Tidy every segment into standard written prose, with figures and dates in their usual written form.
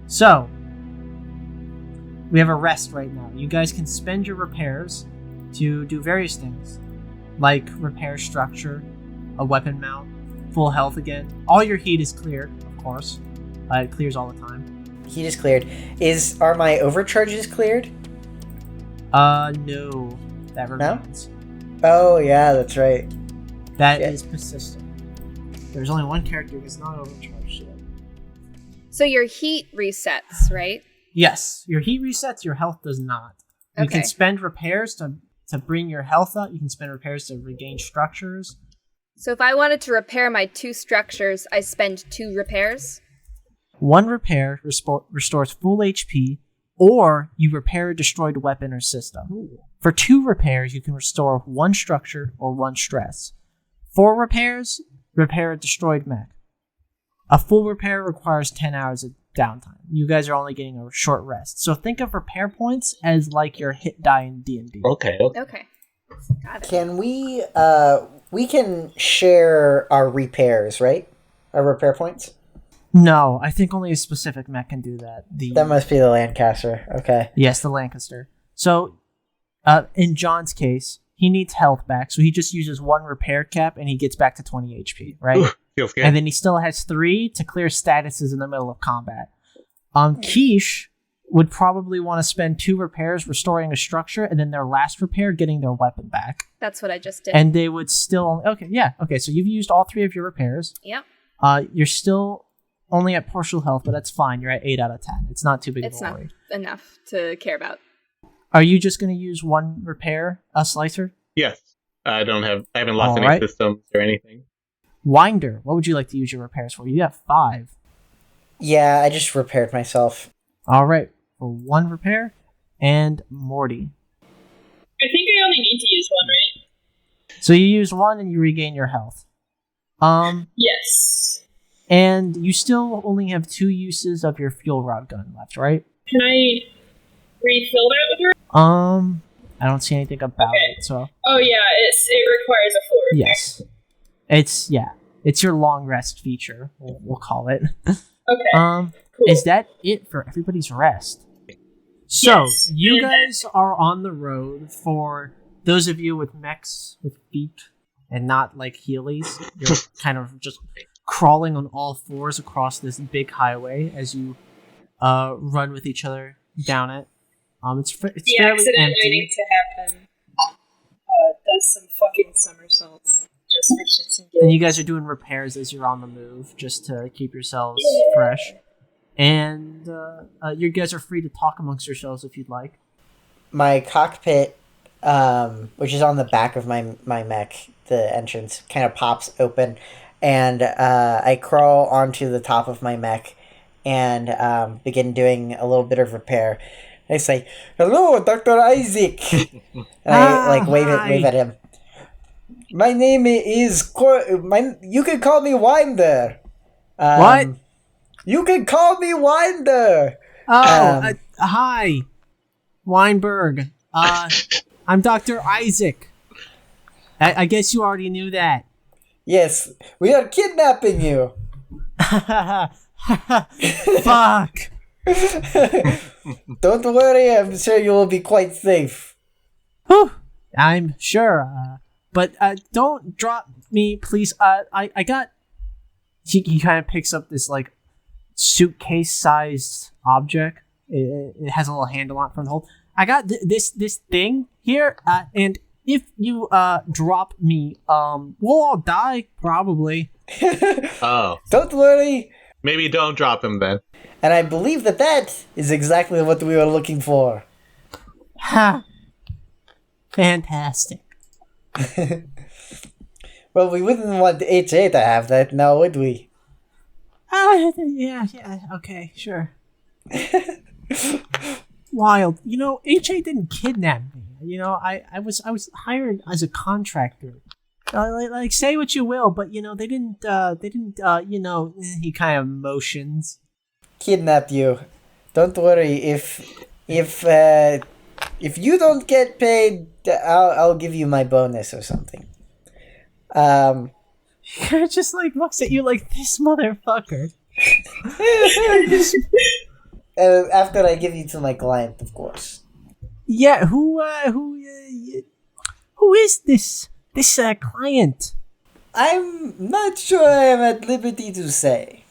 So, we have a rest right now. You guys can spend your repairs to do various things, like repair structure, a weapon mount, full health again. All your heat is cleared, of course. It clears all the time. Heat is cleared. Are my overcharges cleared? No. That remains. Oh, yeah, that's right. That is persistent. There's only one character that's not overcharged yet. So your heat resets, right? Yes. Your heat resets, your health does not. You can spend repairs to bring your health up. You can spend repairs to regain structures. So if I wanted to repair my 2 structures, I spend 2 repairs? 1 repair restores full HP, or you repair a destroyed weapon or system. Ooh. For 2 repairs, you can restore 1 structure or 1 stress. 4 repairs, repair a destroyed mech. A full repair requires 10 hours of downtime. You guys are only getting a short rest. So think of repair points as like your hit die in D&D. Okay. Got it. Can we can share our repairs, right? Our repair points? No, I think only a specific mech can do that. That must be the Lancaster. Okay. Yes, the Lancaster. So, in John's case, he needs health back, so he just uses 1 repair cap and he gets back to 20 HP, right? Ooh, feels good. And then he still has 3 to clear statuses in the middle of combat. Quiche would probably want to spend 2 repairs restoring a structure, and then their last repair getting their weapon back. That's what I just did. And they would still... Okay, so you've used all 3 of your repairs. Yep. You're still only at partial health, but that's fine. You're at 8 out of 10. It's not too big of a worry. It's not enough to care about. Are you just going to use 1 repair, a slicer? Yes. I haven't lost any systems or anything. Winder, what would you like to use your repairs for? You have 5. Yeah, I just repaired myself. All right, for 1 repair, and Morty. I think I only need to use 1, right? So you use 1 and you regain your health. Yes. And you still only have 2 uses of your fuel rod gun left, right? Can I refill that with her? I don't see anything about it, so... Oh yeah, it requires a full repair. Yes. It's your long rest feature, we'll call it. Okay. Cool. Is that it for everybody's rest? So, you guys are on the road. For those of you with mechs with feet and not like Heelys, you're kind of just crawling on all 4s across this big highway as you run with each other down it. It's the fairly accident empty. waiting to happen does some fucking somersaults just for shits and giggles. And you guys are doing repairs as you're on the move, just to keep yourselves fresh. And you guys are free to talk amongst yourselves if you'd like. My cockpit, which is on the back of my mech, the entrance, kind of pops open, and I crawl onto the top of my mech and begin doing a little bit of repair. I say, "Hello, Dr. Isaac," and I wave at him. My name is you can call me Winder. What? You can call me Winder. Hi, Weinberg. I'm Dr. Isaac. I guess you already knew that. Yes, we are kidnapping you. Fuck. Don't worry, I'm sure you will be quite safe. Whew, I'm sure. But don't drop me, please. I got... He kind of picks up this, suitcase-sized object. It has a little handle on it from the hold. I got this thing here, and if you drop me, we'll all die, probably. Oh. Don't worry. Maybe don't drop him then. And I believe that is exactly what we were looking for. Ha! Fantastic. Well, we wouldn't want HA to have that now, would we? Yeah, okay, sure. Wild. HA didn't kidnap me. I was hired as a contractor. Say what you will, but they didn't, he kind of motions. Kidnap you. Don't worry, if you don't get paid, I'll give you my bonus or something. He just looks at you like, this motherfucker. After I give you to my client, of course. Yeah, who is this client? I'm not sure I am at liberty to say.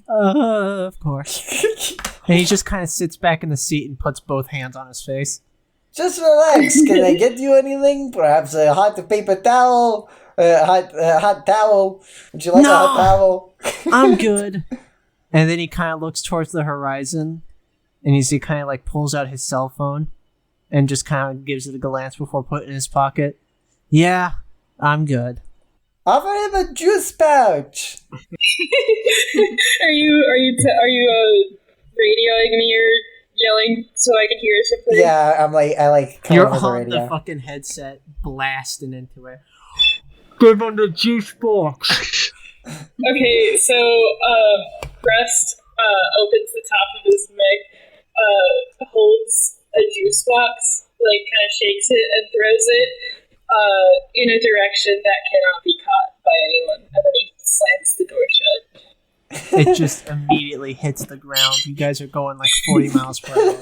Of course. And he just kind of sits back in the seat and puts both hands on his face. Just relax. Can I get you anything? Perhaps a hot paper towel? Hot towel? Would you like a hot towel? I'm good. And then he kind of looks towards the horizon, and he kind of like pulls out his cell phone and just kind of gives it a glance before putting it in his pocket. Yeah, I'm good. Offer him a juice pouch. Are you radioing me or yelling so I can hear something? Yeah, I come You're over the on radio. the fucking headset, blasting into it. Give him the juice box. Okay, so Rust opens the top of his mech, holds a juice box, like kind of shakes it and throws it in a direction that cannot be caught by anyone, and then he slams the door shut. It just immediately hits the ground. You guys are going like 40 miles per hour.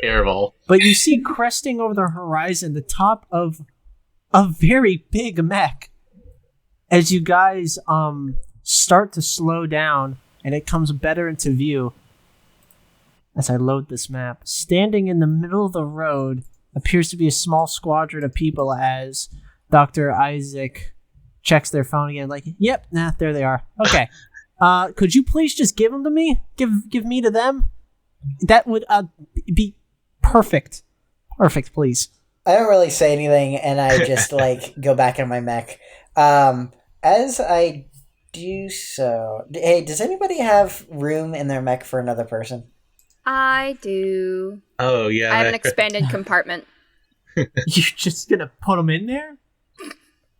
Terrible. But you see cresting over the horizon the top of a very big mech. As you guys start to slow down and it comes better into view, as I load this map, standing in the middle of the road appears to be a small squadron of people as Dr. Isaac checks their phone again, like, yep, there they are. Okay. Could you please just give them to me? Give me to them? That would be perfect. Perfect, please. I don't really say anything, and I just, go back in my mech. As I do so... Hey, does anybody have room in their mech for another person? I do. Oh, yeah. I have an expanded compartment. You're just gonna put them in there?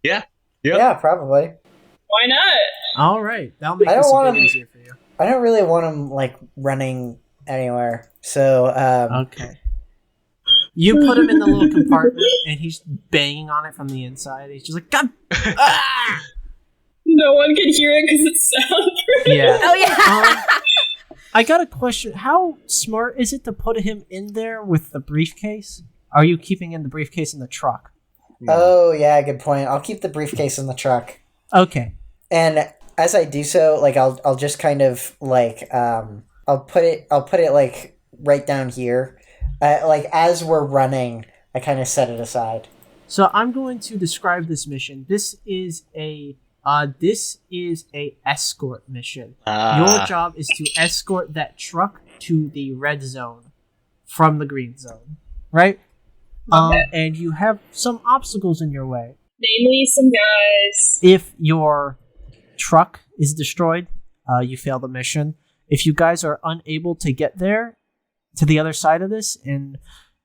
Yeah. Yep. Yeah, probably. Why not? All right, that'll make this a bit easier for you. I don't really want him running anywhere. So okay. You put him in the little compartment, and he's banging on it from the inside. He's just like, God! Ah! No one can hear it because it's soundproof. Yeah. Oh yeah. I got a question. How smart is it to put him in there with the briefcase? Are you keeping in the briefcase in the truck? Oh yeah, good point. I'll keep the briefcase in the truck. Okay. And as I do so, I'll just kind of I'll put it right down here. As we're running, I kind of set it aside. So I'm going to describe this mission. This is a escort mission. Your job is to escort that truck to the red zone from the green zone, right? Okay. And you have some obstacles in your way. Namely, some guys. If your truck is destroyed, you fail the mission. If you guys are unable to get there to the other side of this in,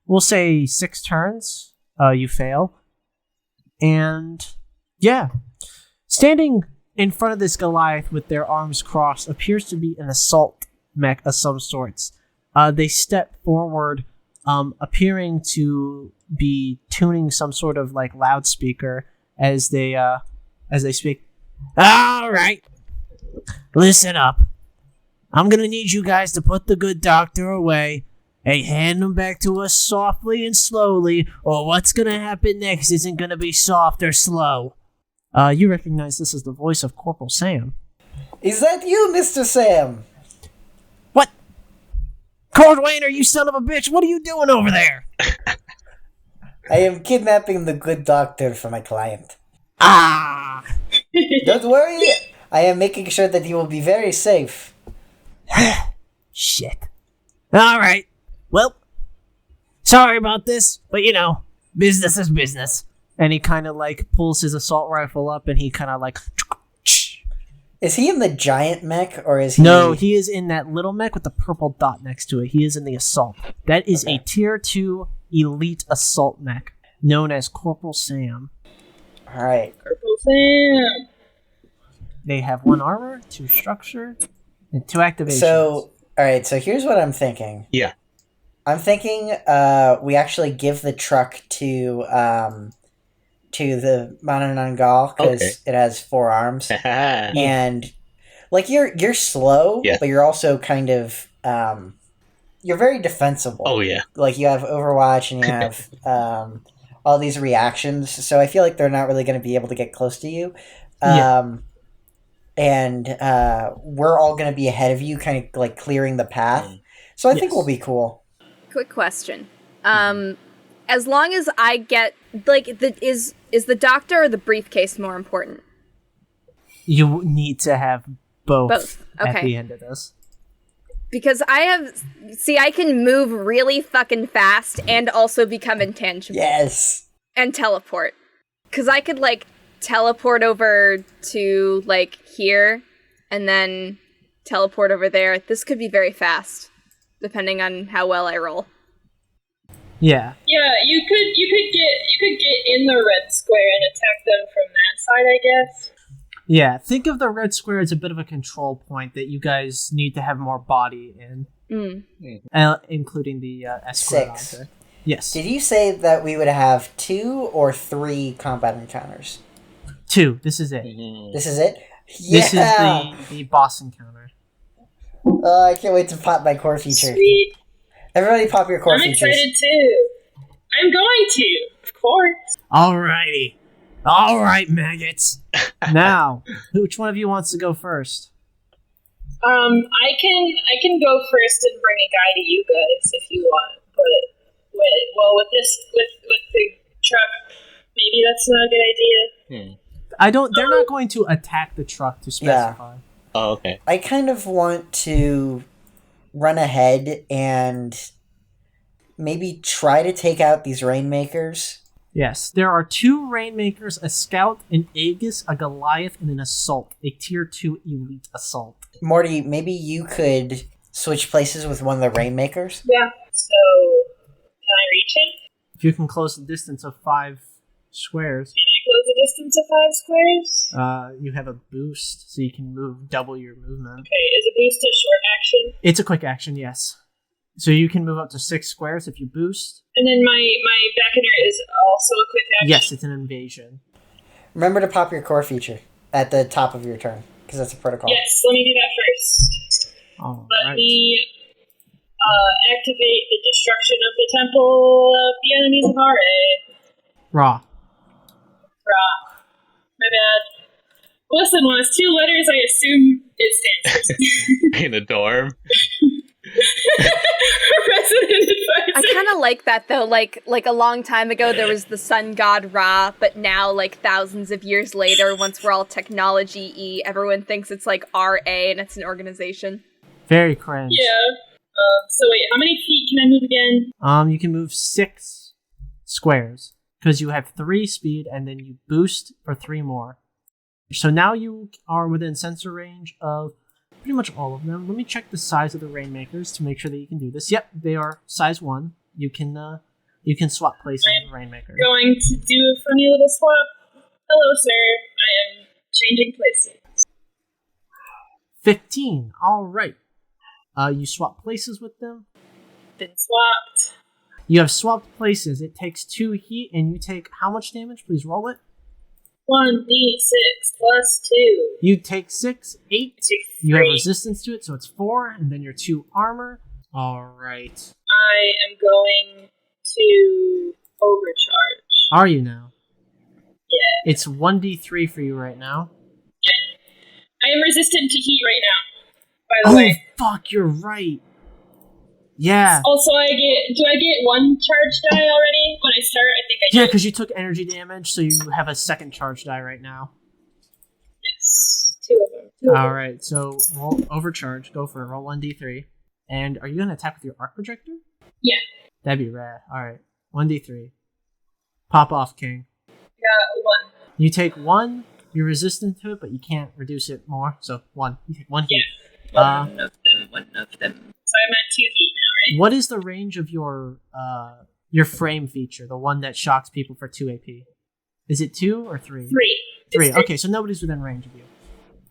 we'll say 6 turns, you fail. And yeah, standing in front of this Goliath with their arms crossed appears to be an assault mech of some sorts. They step forward, appearing to be tuning some sort of loudspeaker as they speak. All right, listen up. I'm gonna need you guys to put the good doctor away and hand him back to us softly and slowly, or what's gonna happen next isn't gonna be soft or slow. You recognize this as the voice of Corporal Sam. Is that you, Mr. Sam? What? Cordwainer, you son of a bitch! What are you doing over there? I am kidnapping the good doctor for my client. Ah! Don't worry, I am making sure that he will be very safe. Shit. Alright. Well, sorry about this, but business is business. And he kind of pulls his assault rifle up and he kind of Is he in the giant mech or is he... No, he is in that little mech with the purple dot next to it. He is in the assault. That is a tier 2 elite assault mech known as Corporal Sam. Alright. Corporal Sam. They have 1 armor, 2 structure, and 2 activations. So, alright, so here's what I'm thinking. Yeah. I'm thinking we actually give the truck to the Mananangal because it has 4 arms. And Like you're slow, Yeah. but you're also kind of you're very defensible. Oh yeah. Like you have Overwatch and you have all these reactions, so I feel like they're not really going to be able to get close to you. And we're all going to be ahead of you, kind of like clearing the path. So I think we'll be cool. Quick question. As long as I get like is the doctor or the briefcase more important? You need to have both. Okay. At the end of this. Because I can move really fucking fast and also become intangible. Yes. And teleport. Because I could, like, teleport over to, like, here, and then teleport over there. This could be very fast, depending on how well I roll. Yeah. Yeah, you could get in the red square and attack them from that side, I guess. Yeah, think of the red square as a bit of a control point that you guys need to have more body in. Including the Escort. 6. Yes. Did you say that we would have 2 or 3 combat encounters? 2. This is it. This is it? Yeah! This is the boss encounter. I can't wait to pop my core feature. Sweet. Everybody pop your core I'm features. excited too. I'm going to, of course. Alrighty. Alright, maggots. Now, which one of you wants to go first? I can go first and bring a guy to you guys if you want, but with the truck, maybe that's not a good idea. They're not going to attack the truck to specify. Yeah. Oh, okay. I kind of want to run ahead and maybe try to take out these Rainmakers. Yes, there are 2 Rainmakers, a Scout, an Aegis, a Goliath, and an Assault. A Tier 2 Elite Assault. Morty, maybe you could switch places with one of the Rainmakers? Yeah, so can I reach him? If you can close the distance of 5 squares. Can I close the distance of 5 squares? You have a boost, so you can move double your movement. Okay, is a boost a short action? It's a quick action, yes. So you can move up to 6 squares if you boost. And then my Beckoner is also a quick action? Yes, it's an invasion. Remember to pop your core feature at the top of your turn, because that's a protocol. Yes, let me do that first. Let me activate the destruction of the temple of the enemies of Ra. My bad. Listen, when it's 2 letters, I assume it stands for In a dorm. I kind of like that though. Like a long time ago, there was the sun god Ra, but now, like thousands of years later, once we're all technology-y, everyone thinks it's like RA and it's an organization. Very cringe. Yeah. So wait, how many feet can I move again? You can move 6 squares because you have 3 speed, and then you boost for 3 more. So now you are within sensor range of pretty much all of them. Let me check the size of the Rainmakers to make sure that you can do this. Yep, they are size 1. You can swap places with Rainmaker. Going to do a funny little swap. Hello, sir. I am changing places. 15. All right. You swap places with them. Been swapped. You have swapped places. It takes 2 heat, and you take how much damage? Please roll it. 1d6 plus 2. You take 6, 8. Take You have 3. resistance to it, so it's 4, and then your 2 armor. All right. I am going to overcharge. Are you now? Yeah. It's 1d3 for you right now. I am resistant to heat right now, by the way. Fuck, you're right. Yeah. Also, do I get 1 charge die already when I start? I think I do. Yeah, because you took energy damage, so you have a 2nd charge die right now. Yes. 2 of them. Alright, so roll overcharge. Go for it. Roll 1d3. And are you going to attack with your arc projector? Yeah. That'd be rad. Alright. 1d3. Pop off, King. Got 1. You take 1. You're resistant to it, but you can't reduce it more. So 1. You take 1 heat. Yeah. One of them. So I'm at 2 heat now, right? What is the range of your frame feature? The one that shocks people for 2 AP? Is it 2 or 3? 3. 3. Okay, so nobody's within range of you.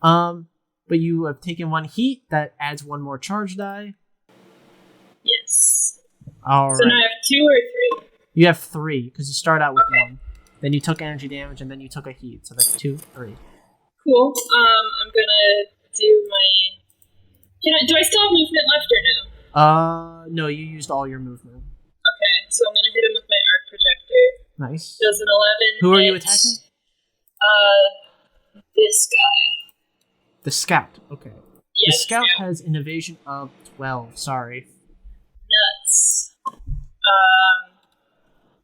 But you have taken 1 heat. That adds 1 more charge die. Yes. Alright. So now I have 2 or 3? You have 3, because you start out with 1. Then you took energy damage, and then you took a heat. So that's 2, 3. Cool. I'm gonna do my... do I still have movement left or no? No, you used all your movement. Okay, so I'm gonna hit him with my arc projector. Nice. Does an 11 Who are hit? you attacking? This guy. The scout. Okay. Yeah, The scout has an evasion of 12. Sorry. Nuts.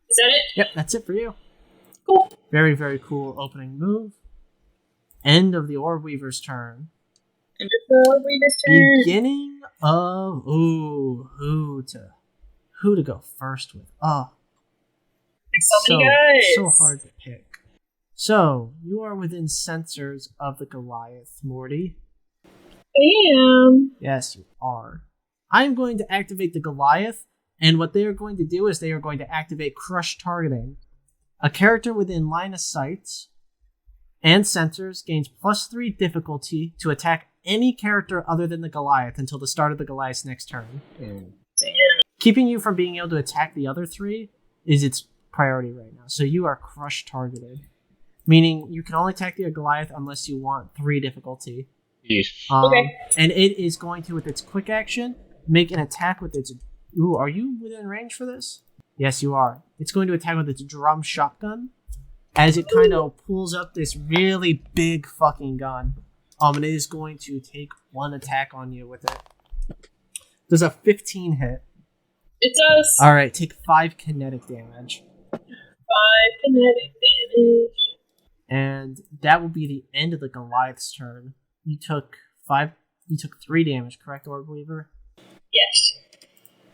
Is that it? Yep, that's it for you. Cool. Very, very cool opening move. End of the Orb Weaver's turn. End of the Orb Weaver's turn. Beginning of who to go first with? Oh, There's so many guys. So hard to pick. So you are within sensors of the Goliath, Morty. I am. Yes, you are. I am going to activate the Goliath, and what they are going to do is they are going to activate Crush Targeting. A character within line of sight and sensors gains +3 difficulty to attack any character other than the Goliath until the start of the Goliath's next turn. Damn. Keeping you from being able to attack the other 3 is its priority right now. So you are Crush Targeted. Meaning you can only attack the Goliath unless you want 3 difficulty. Yeesh. Okay. And it is going to, with its quick action, make an attack with its... Ooh, are you within range for this? Yes, you are. It's going to attack with its drum shotgun as it kind of pulls up this really big fucking gun. And it is going to take 1 attack on you with it. Does a 15 hit? It does. Alright, take 5 kinetic damage. 5 kinetic damage. And that will be the end of the Goliath's turn. You took 3 damage, correct, Orb Weaver? Yes.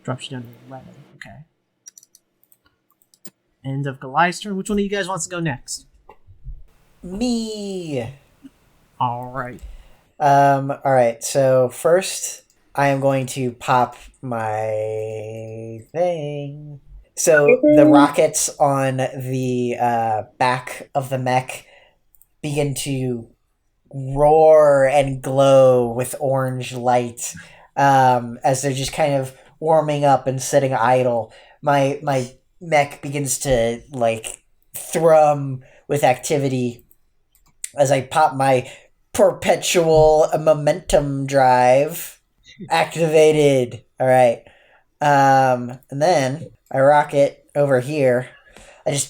Drops you down to 11. Okay. End of Goliath's turn. Which one of you guys wants to go next? Me. Alright. Alright, so first I am going to pop my thing. So the rockets on the back of the mech begin to roar and glow with orange light as they're just kind of warming up and sitting idle. My mech begins to like thrum with activity as I pop my perpetual momentum drive activated. All right, and then I rocket over here. I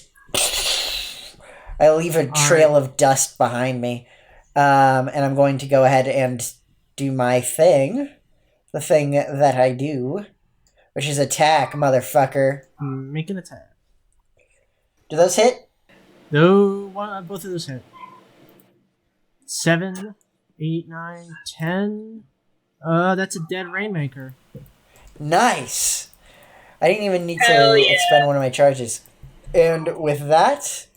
leave a trail of dust behind me. And I'm going to go ahead and do my thing. The thing that I do. Which is attack, motherfucker. Make an attack. Do those hit? No, both of those hit. 7, 8, 9, 10. That's a dead Rainmaker. Nice! I didn't even need to expend one of my charges. And with that,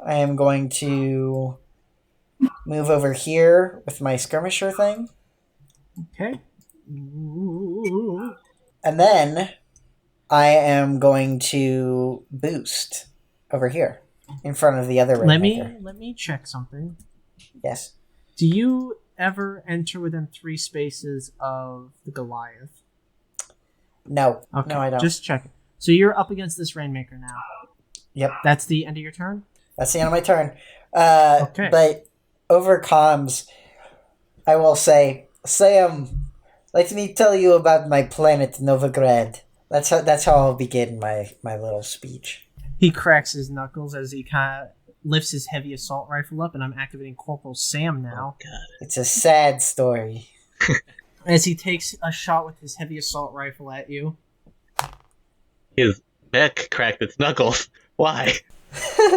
I am going to move over here with my skirmisher thing. Okay. Ooh. And then I am going to boost over here in front of the other Rainmaker. Let me check something. Yes. Do you ever enter within 3 spaces of the Goliath? No. Okay, No, I don't. Just check it. So you're up against this Rainmaker now. Yep. That's the end of your turn? That's the end of my turn. Okay. But over comms, I will say, Sam, let me tell you about my planet Novigrad. That's how I'll begin my little speech. He cracks his knuckles as he kind of lifts his heavy assault rifle up, and I'm activating Corporal Sam now. Oh, God. It's a sad story. As he takes a shot with his heavy assault rifle at you. His neck cracked its knuckles. Why?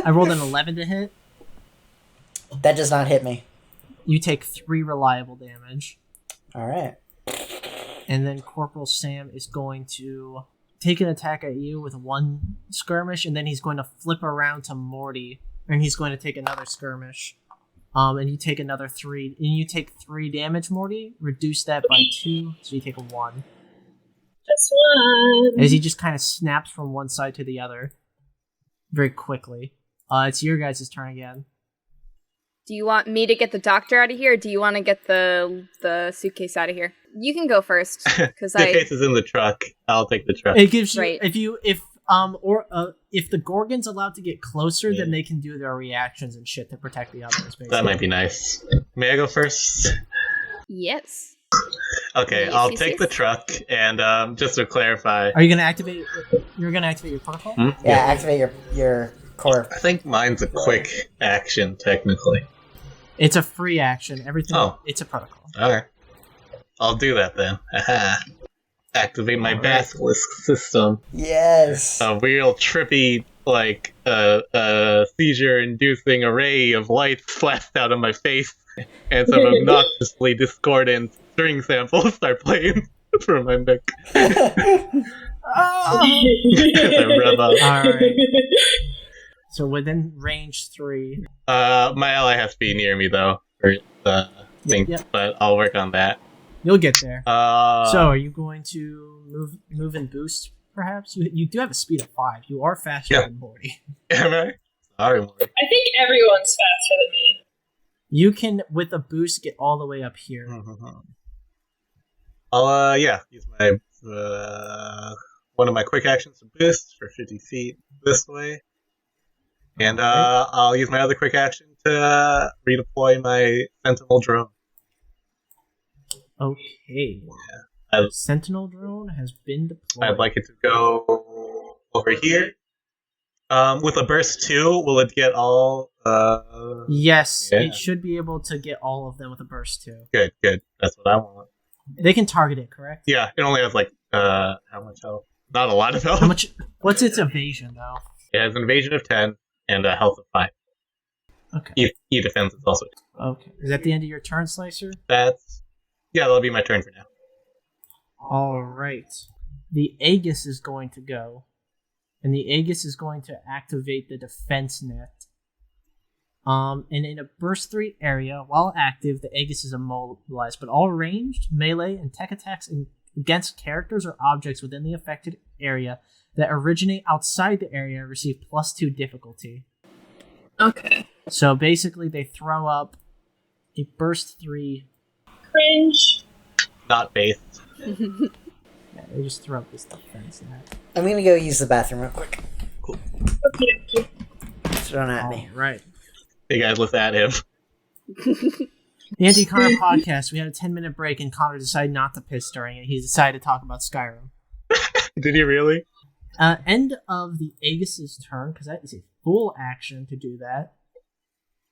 I rolled an 11 to hit. That does not hit me. You take 3 reliable damage. All right. And then Corporal Sam is going to take an attack at you with 1 skirmish, and then he's going to flip around to Morty, and he's going to take another skirmish. And you take another 3, and you take 3 damage, Morty. Reduce that by 2, so you take a 1. Just 1. As he just kind of snaps from one side to the other, very quickly. It's your guys' turn again. Do you want me to get the doctor out of here, or do you want to get the suitcase out of here? You can go first, because The case is in the truck. I'll take the truck. It gives you Right. if the Gorgon's allowed to get closer, then they can do their reactions and shit to protect the others. Basically. That might be nice. May I go first? Yes. Okay, Yes, I'll yes, take yes. the truck, and just to clarify... Are you going to activate... You're going to activate your protocol? Yeah, activate your core. I think mine's a quick action, technically. It's a free action. Everything... Oh. It's a protocol. Alright. I'll do that then. Aha. Activate my basilisk system. Yes. A real trippy, like, seizure-inducing array of lights flashed out of my face, and some obnoxiously discordant string samples start playing from my neck. Alright. So within range 3. My ally has to be near me, though, for the thing, but I'll work on that. You'll get there. So, So, are you going to move and boost, perhaps? You do have a speed of 5. You are faster than Morty. am I? Sorry, Morty. I think everyone's faster than me. You can, with a boost, get all the way up here. I'll, use my, one of my quick actions to boost for 50 feet this way. And, I'll use my other quick action to redeploy my Sentinel drone. Okay. Yeah. Sentinel drone has been deployed. I'd like it to go over here. With a burst 2, will it get all, Yes, Yeah. it should be able to get all of them with a burst too. Good. That's what I want. They can target it, correct? Yeah, it only has, like, how much health? Not a lot of health. How much? What's its evasion though? It has an evasion of 10 and a health of 5. Okay. E-defense is also... Okay. Is that the end of your turn, Slicer? That'll be my turn for now. All right. The Aegis is going to go, and the Aegis is going to activate the defense net. And in a burst 3 area, while active, the Aegis is immobilized, but all ranged, melee, and tech attacks against characters or objects within the affected area that originate outside the area receive +2 difficulty. Okay. So basically, they throw up a burst 3. Cringe. Not based. Yeah, they just throw up this defense net. I'm gonna go use the bathroom real quick. Okay. Throw it at me. Right. Hey guys, let's add him. The Anti-Connor podcast, we had a 10-minute break and Connor decided not to piss during it. He decided to talk about Skyrim. Did he really? End of the Aegis's turn, because that is a full action to do that.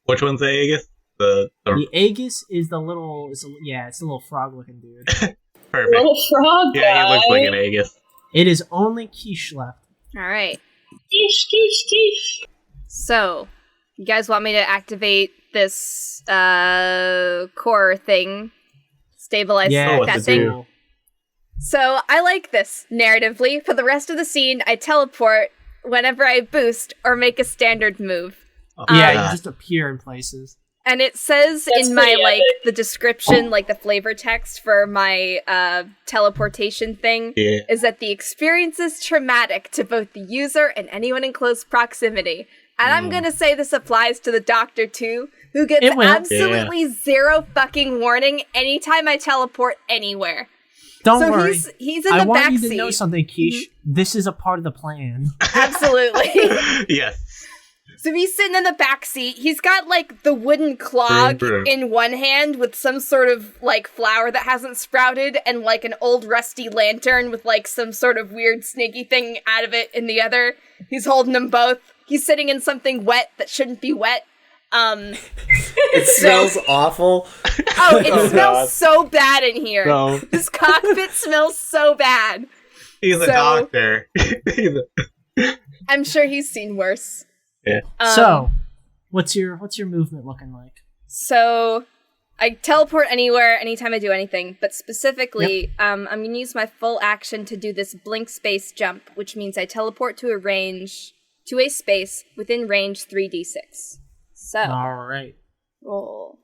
Which one's the Aegis? The The Aegis is the little, it's a little frog-looking dude. perfect. Little frog guy. Yeah, he looks like an Aegis. It is only Quiche left. All right. Quiche. So, you guys want me to activate this core thing? Stabilize that thing? Cool. So, I like this narratively. For the rest of the scene, I teleport whenever I boost or make a standard move. Yeah, you just appear in places. And it says That's in my, pretty like, epic. the description, like, the flavor text for my teleportation thing, is that the experience is traumatic to both the user and anyone in close proximity. And I'm gonna say this applies to the Doctor, too, who gets absolutely zero fucking warning anytime I teleport anywhere. Don't so worry. he's in the backseat. I want you to know something, Quiche. This is a part of the plan. Absolutely. Yes. So he's sitting in the backseat. He's got, like, the wooden clog in one hand with some sort of, like, flower that hasn't sprouted and, like, an old rusty lantern with, like, some sort of weird snaky thing out of it in the other. He's holding them both. He's sitting in something wet that shouldn't be wet. It smells awful. Oh, it smells so bad in here. No. This cockpit smells so bad. He's a doctor. I'm sure he's seen worse. Yeah. So, what's your movement looking like? So, I teleport anywhere, anytime I do anything, but specifically, I'm going to use my full action to do this blink space jump, which means I teleport to a space within range 3d6. So, Alright. roll.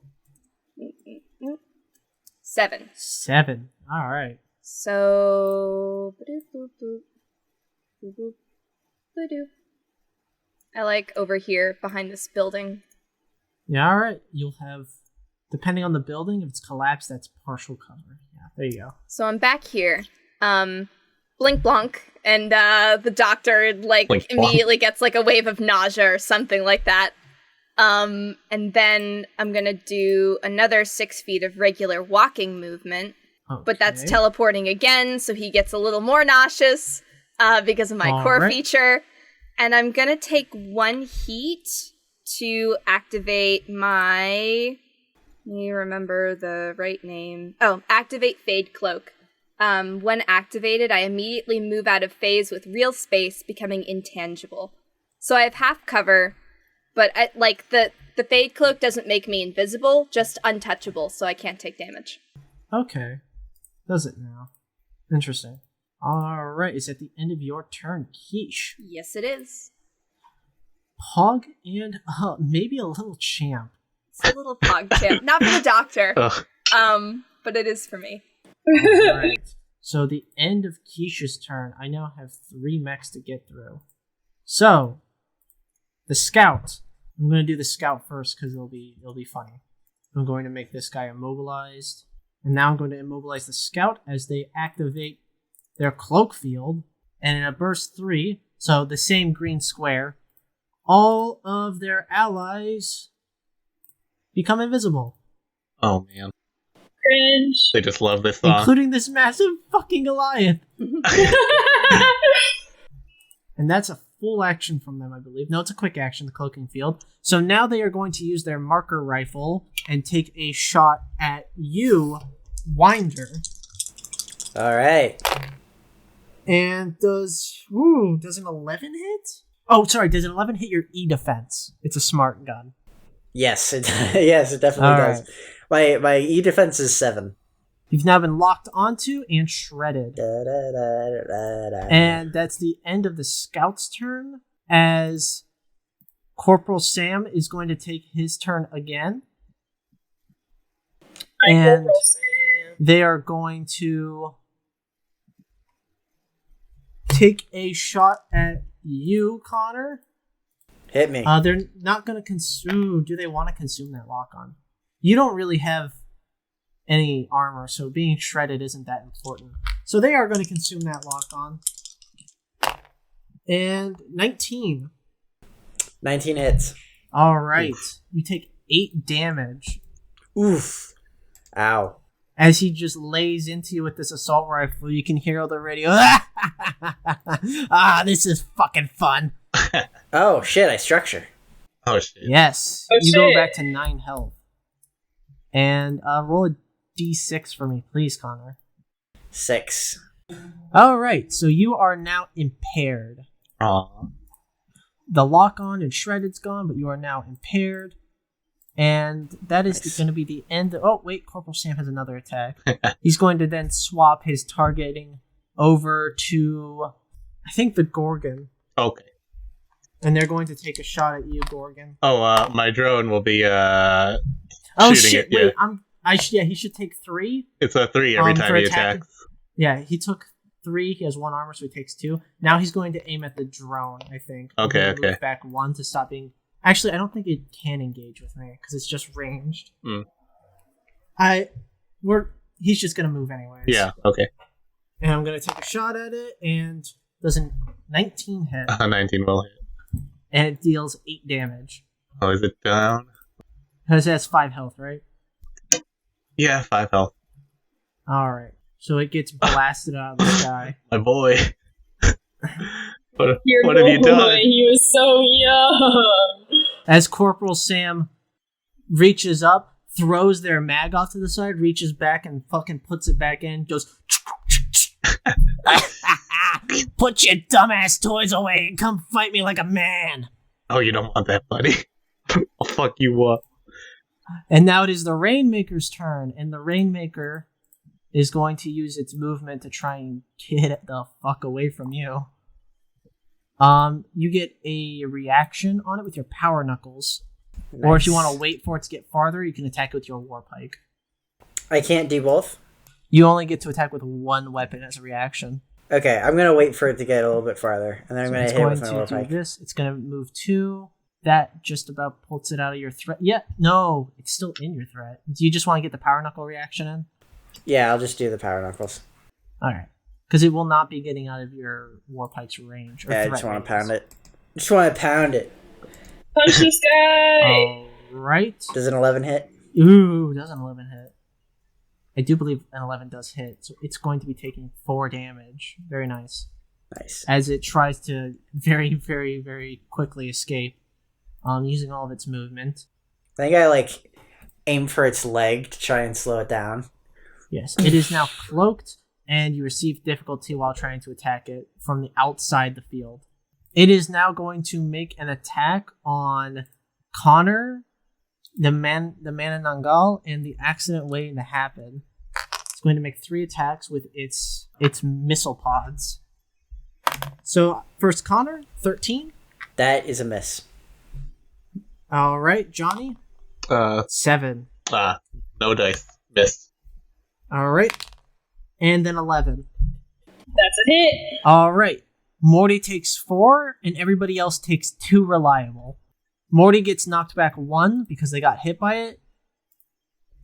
7. 7. Alright. So, ba-doop-boop-boop. Boop-boop. Ba-doop. I like over here behind this building. Yeah, alright. You'll have, depending on the building, if it's collapsed, that's partial cover. Yeah, there you go. So I'm back here. Blink blonk, and the doctor, like, Blink, immediately gets, like, a wave of nausea or something like that. And then I'm gonna do another 6 feet of regular walking movement. Okay. But that's teleporting again, so he gets a little more nauseous because of my core feature. And I'm gonna take 1 heat to activate my... Let me remember the right name. Oh, activate Fade Cloak. When activated, I immediately move out of phase with real space, becoming intangible. So I have half cover, but the Fade Cloak doesn't make me invisible, just untouchable, so I can't take damage. Okay. Does it now? Interesting. Alright, it's at the end of your turn, Quiche. Yes, it is. Pog and maybe a little champ. It's a little pog champ. Not for the doctor. Ugh. But it is for me. Alright. So the end of Quiche's turn, I now have 3 mechs to get through. So, the scout. I'm going to do the scout first because it'll be funny. I'm going to make this guy immobilized. And now I'm going to immobilize the scout as they activate their cloak field. And in a burst 3, so the same green square, all of their allies become invisible. Oh, man. Cringe. They just love this song. Including this massive fucking Goliath. And that's a full action from them, I believe. No, it's a quick action, the cloaking field. So now they are going to use their marker rifle and take a shot at you, Winder. Alright. And does an 11 hit? Oh, sorry, does an 11 hit your E defense? It's a smart gun. Yes, it definitely does. My E defense is 7. You've now been locked onto and shredded. And that's the end of the scout's turn, as Corporal Sam is going to take his turn again. And Corporal Sam. they are going to take a shot at you, Connor. Hit me. They're not going to consume... Do they want to consume that lock-on? You don't really have any armor, so being shredded isn't that important. So they are going to consume that lock-on. And 19. 19 hits. All right. Oof. You take 8 damage Oof. Ow. as he just lays into you with this assault rifle. You can hear all the radio. This is fucking fun. Oh, shit, I structure. Oh, shit. Yes. Oh, you go shit. back to 9 health. And roll a d6 for me, please, Connor. 6. All right. So you are now impaired. Aw. The lock-on and shredded's gone, but you are now impaired. And that is Nice. going to be the end. Oh, wait, Corporal Sam has another attack. He's going to then swap his targeting over to, I think, the Gorgon. Okay. And they're going to take a shot at you, Gorgon. Oh, my drone will be Oh, shooting shit, it. Yeah. wait, he should take 3. It's a 3 every time for he attacking. attacks. Yeah, he took 3. He has 1 armor, so he takes 2. Now he's going to aim at the drone, I think. I'm Okay, gonna okay. Move back 1 to stop being... Actually, I don't think it can engage with me, because it's just ranged. Hmm. He's just going to move anyways. Yeah, okay. And I'm going to take a shot at it, and does a 19 hit. 19 will hit. And it deals 8 damage. Oh, is it down? Because it has 5 health, right? Yeah, 5 health. Alright. So it gets blasted out of the sky. My boy. Your what have you boy, done? He was so young. As Corporal Sam reaches up, throws their mag off to the side, reaches back and fucking puts it back in, goes... Put your dumbass toys away and come fight me like a man. Oh, you don't want that, buddy. I'll fuck you up. And now it is the Rainmaker's turn, and the Rainmaker is going to use its movement to try and get the fuck away from you. You get a reaction on it with your power knuckles. Or if you want to wait for it to get farther, you can attack with your war pike. I can't do both? You only get to attack with 1 weapon as a reaction. Okay, I'm going to wait for it to get a little bit farther, and then I'm So going it's to hit it going with my to war do pike. this. It's going to move 2. That just about pulls it out of your threat. Yeah, no, it's still in your threat. Do you just want to get the power knuckle reaction in? Yeah, I'll just do the power knuckles. Alright. Because it will not be getting out of your war pike's range. Or Yeah, I threat just want range. to pound it. Just want to pound it. Punch this guy! All right. Does an 11 hit? Ooh, does an 11 hit? I do believe an 11 does hit, so it's going to be taking 4 damage. Very nice. Nice. As it tries to very, very, very quickly escape, using all of its movement. I think I aim for its leg to try and slow it down. Yes, it is now cloaked, and you receive difficulty while trying to attack it from the outside the field. It is now going to make an attack on Connor, the man in Nangal, and the accident waiting to happen. It's going to make 3 attacks with its missile pods. So first Connor, 13. That is a miss. All right, Johnny, 7. No dice. Miss. All right, and then 11. That's a hit. All right, Morty takes 4, and everybody else takes 2 reliable. Morty gets knocked back 1 because they got hit by it.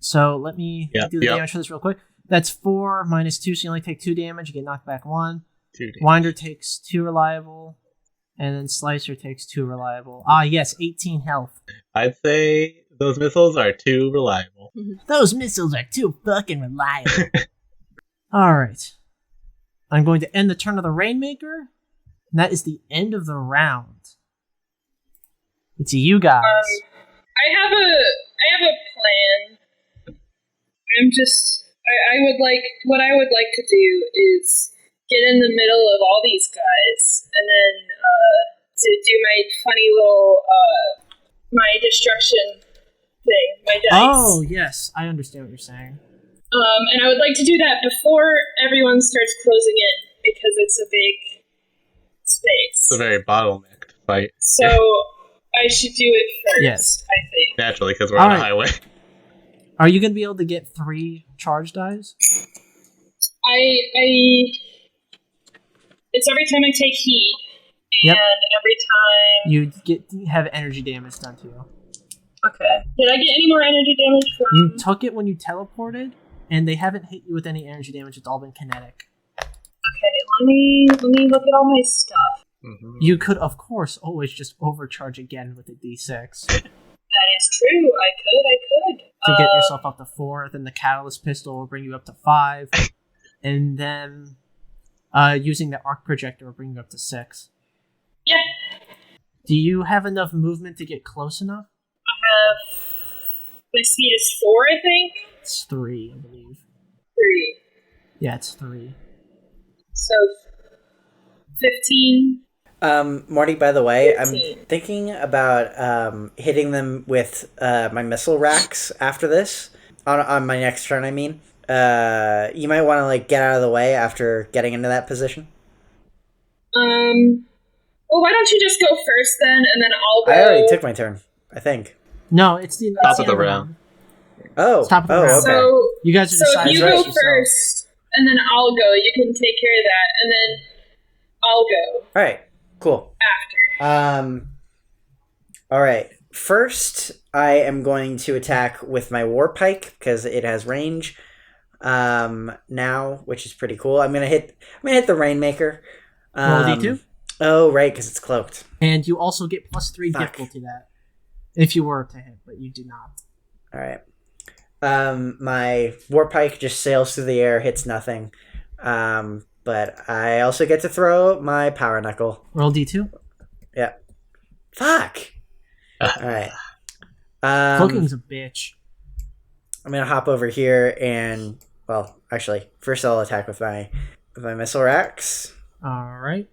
So let me do the damage for this real quick. That's 4 minus 2, so you only take 2 damage. You get knocked back 1. 2 damage. Winder takes 2 reliable, and then Slicer takes 2 reliable. Yes, 18 health. I'd say those missiles are too reliable. Those missiles are too fucking reliable. Alright. I'm going to end the turn of the Rainmaker, and that is the end of the round. It's you guys. I have a plan. What I would like to do is get in the middle of all these guys, and then to do my funny little my destruction thing, my dice. Oh, yes, I understand what you're saying. And I would like to do that before everyone starts closing in, because it's a big space. It's a very bottlenecked fight. So I should do it first, Yes. I think. Naturally, because we're on a highway. Are you going to be able to get 3 charge dice? It's every time I take heat, and every time... You have energy damage done to you. Okay. Did I get any more energy damage from... You took it when you teleported, and they haven't hit you with any energy damage. It's all been kinetic. Okay, let me look at all my stuff. Mm-hmm. You could, of course, always just overcharge again with a d6. That is true. I could. To get yourself up to 4, then the Catalyst Pistol will bring you up to 5, and then using the Arc Projector will bring you up to 6. Yeah. Do you have enough movement to get close enough? I have... My speed is 4, I think? It's 3, I believe. 3. Yeah, it's 3. So... 15... Morty, by the way, 15. I'm thinking about hitting them with my missile racks after this. On my next turn, I mean. You might want to get out of the way after getting into that position. Well, why don't you just go first then, and then I'll go... I already took my turn, I think. No, it's the Top of the round. Oh, It's top of the round. okay. So, You guys are so deciding you Right, go yourself. first, and then I'll go. You can take care of that, and then I'll go All right, cool. after. All right. First, I am going to attack with my war pike because it has range. Now, which is pretty cool. I'm gonna hit the Rainmaker. Roll a d2. Oh, right, because it's cloaked. And you also get +3 Fuck. difficulty to that. If you were to hit, but you did not. All right. My war pike just sails through the air, hits nothing. But I also get to throw my power knuckle. Roll d2. Yeah. Fuck. All right. Cloaking's a bitch. I'm gonna hop over here and, well, actually, first I'll attack with my missile racks. Alright.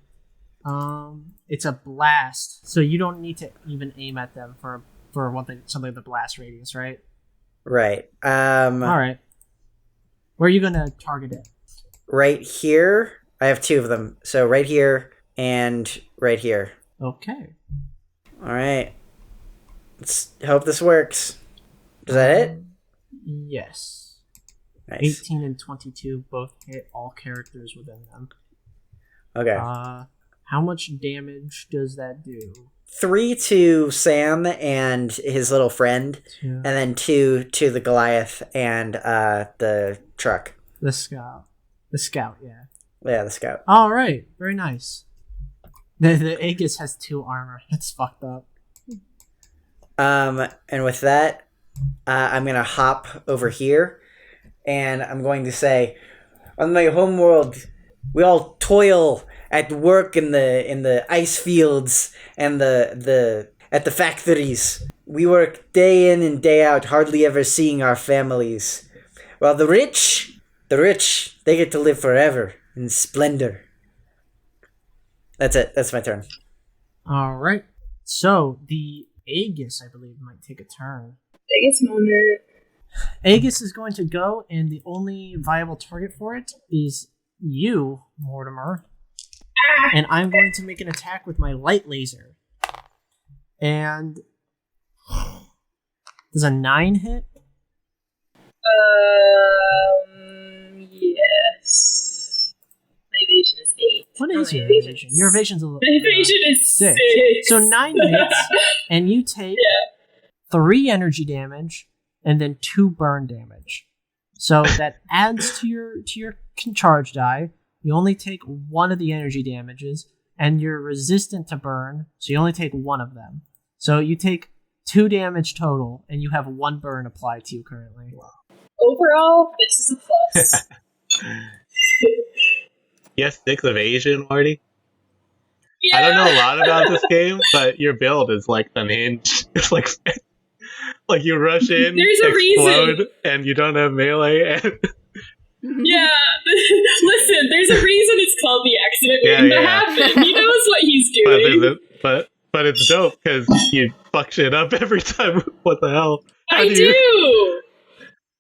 It's a blast, so you don't need to even aim at them for one thing, something of the blast radius, right? Right. Alright. Where are you gonna target it? Right here. I have 2 of them. So right here and right here. Okay. All right. Let's hope this works. Is that it? Yes. Nice. 18 and 22 both hit all characters within them. Okay. How much damage does that do? 3 to Sam and his little friend, Yeah. and then 2 to the Goliath and the truck. The scout. The scout, yeah. Yeah, the scout. Alright, very nice. The Aegis has 2 armor. That's fucked up. And with that, I'm gonna hop over here, and I'm going to say, on my homeworld, we all toil at work in the ice fields and at the factories. We work day in and day out, hardly ever seeing our families. While the rich, they get to live forever in splendor. That's it. That's my turn. All right. So the Aegis, I believe, might take a turn. Biggest moment. Aegis is going to go, and the only viable target for it is you, Mortimer. And I'm going to make an attack with my light laser. And does a 9 hit? Yes. My evasion is 8. What is your evasion? Your evasion's a little. My evasion is 6. So 9 hits, and you take 3 energy damage, and then 2 burn damage. So that adds to your charge die. You only take 1 of the energy damages, and you're resistant to burn, so you only take 1 of them. So you take 2 damage total, and you have 1 burn applied to you currently. Overall, this is a plus. Yes, 6 evasion, Marty. Yeah. I don't know a lot about this game, but your build is like unhinged. It's like you rush in, There's a explode, reason. and you don't have melee. And Yeah, listen, there's a reason it's called the accident waiting to happen. He knows what he's doing. but it's dope because you fuck shit up every time. What the hell? I do!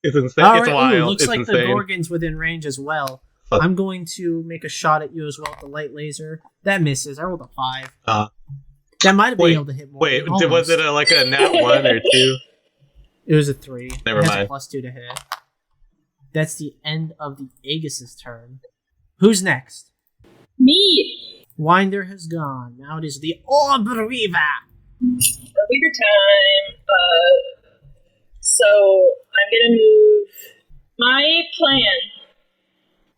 It's insane. All It's right, wild. ooh, looks it's like insane. the Gorgon's within range as well. Fuck. I'm going to make a shot at you as well with the light laser. That misses. I rolled a 5. That might have been able to hit more. Wait, was it like a nat 1 or 2? It was a 3. Never It has mind. a +2 to hit. That's the end of the Aegis' turn. Who's next? Me! Winder has gone. Now it is the Orb Weaver. Weaver time. So, I'm gonna move. My plan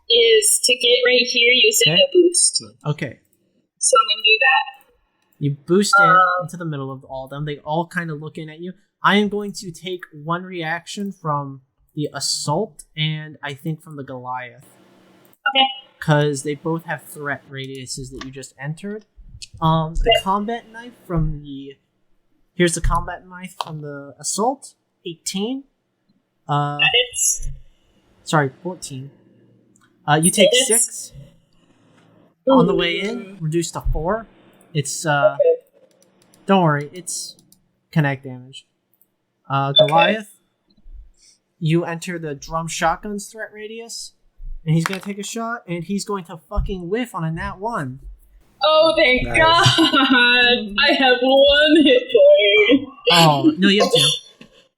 is to get right here using a boost. Okay. So I'm gonna do that. You boost into the middle of all of them. They all kind of look in at you. I am going to take 1 reaction from the Assault and I think from the Goliath. Okay. Because they both have threat radiuses that you just entered. The combat knife from the... Here's the combat knife from the Assault. 18. It's Sorry, 14. You take 6. On the way in, reduced to 4. It's, don't worry, it's connect damage. Goliath, you enter the drum shotgun's threat radius, and he's gonna take a shot, and he's going to fucking whiff on a nat 1. Oh, thank God! I have 1 hit point. Oh, no, you have 2.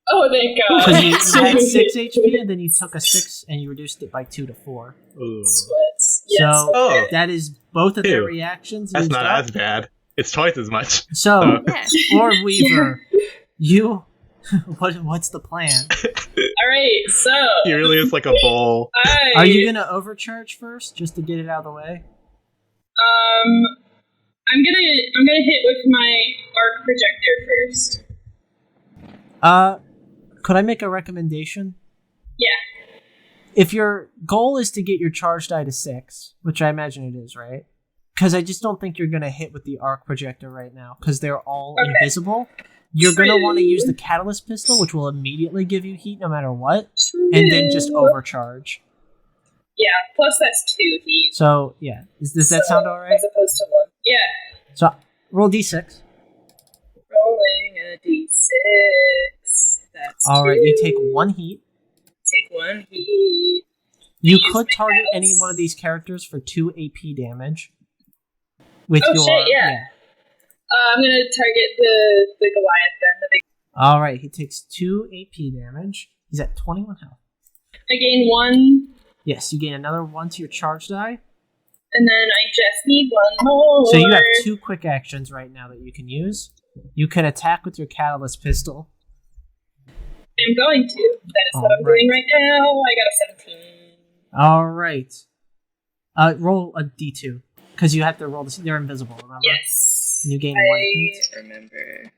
Oh, thank God. Because you had 6 HP, and then you took a 6, and you reduced it by 2 to 4. Ooh. Sweats. Yes. So, that is both of their 2. reactions. That's used not up. as bad. It's twice as much. So, Yeah. Orb Weaver, you... what's the plan? Alright, so... He really is like a bull. Are you gonna overcharge first, just to get it out of the way? I'm gonna hit with my arc projector first. Could I make a recommendation? Yeah. If your goal is to get your charge die to 6, which I imagine it is, right? Because I just don't think you're gonna hit with the arc projector right now, because they're all invisible. You're gonna want to use the catalyst pistol, which will immediately give you heat no matter what, and then just overcharge. Yeah, plus that's 2 heat. So, yeah. Does that sound alright? As opposed to 1. Yeah. So, roll d6. Rolling a d6. That's Alright, 2. you take 1 heat. Take 1 heat. You could target any one of these characters for 2 AP damage. With Shit, yeah. I'm gonna target the Goliath then. The big... Alright, he takes 2 AP damage. He's at 21 health. I gain 1, Yes, you gain another 1 to your charge die. and then I just need 1 more. So you have 2 quick actions right now that you can use. You can attack with your catalyst pistol. I'm going to. That is what I'm doing right now. I got a 17. Alright. Roll a d2. Because you have to roll this. They're invisible, remember? Yes. And you gain 1 heat. I remember.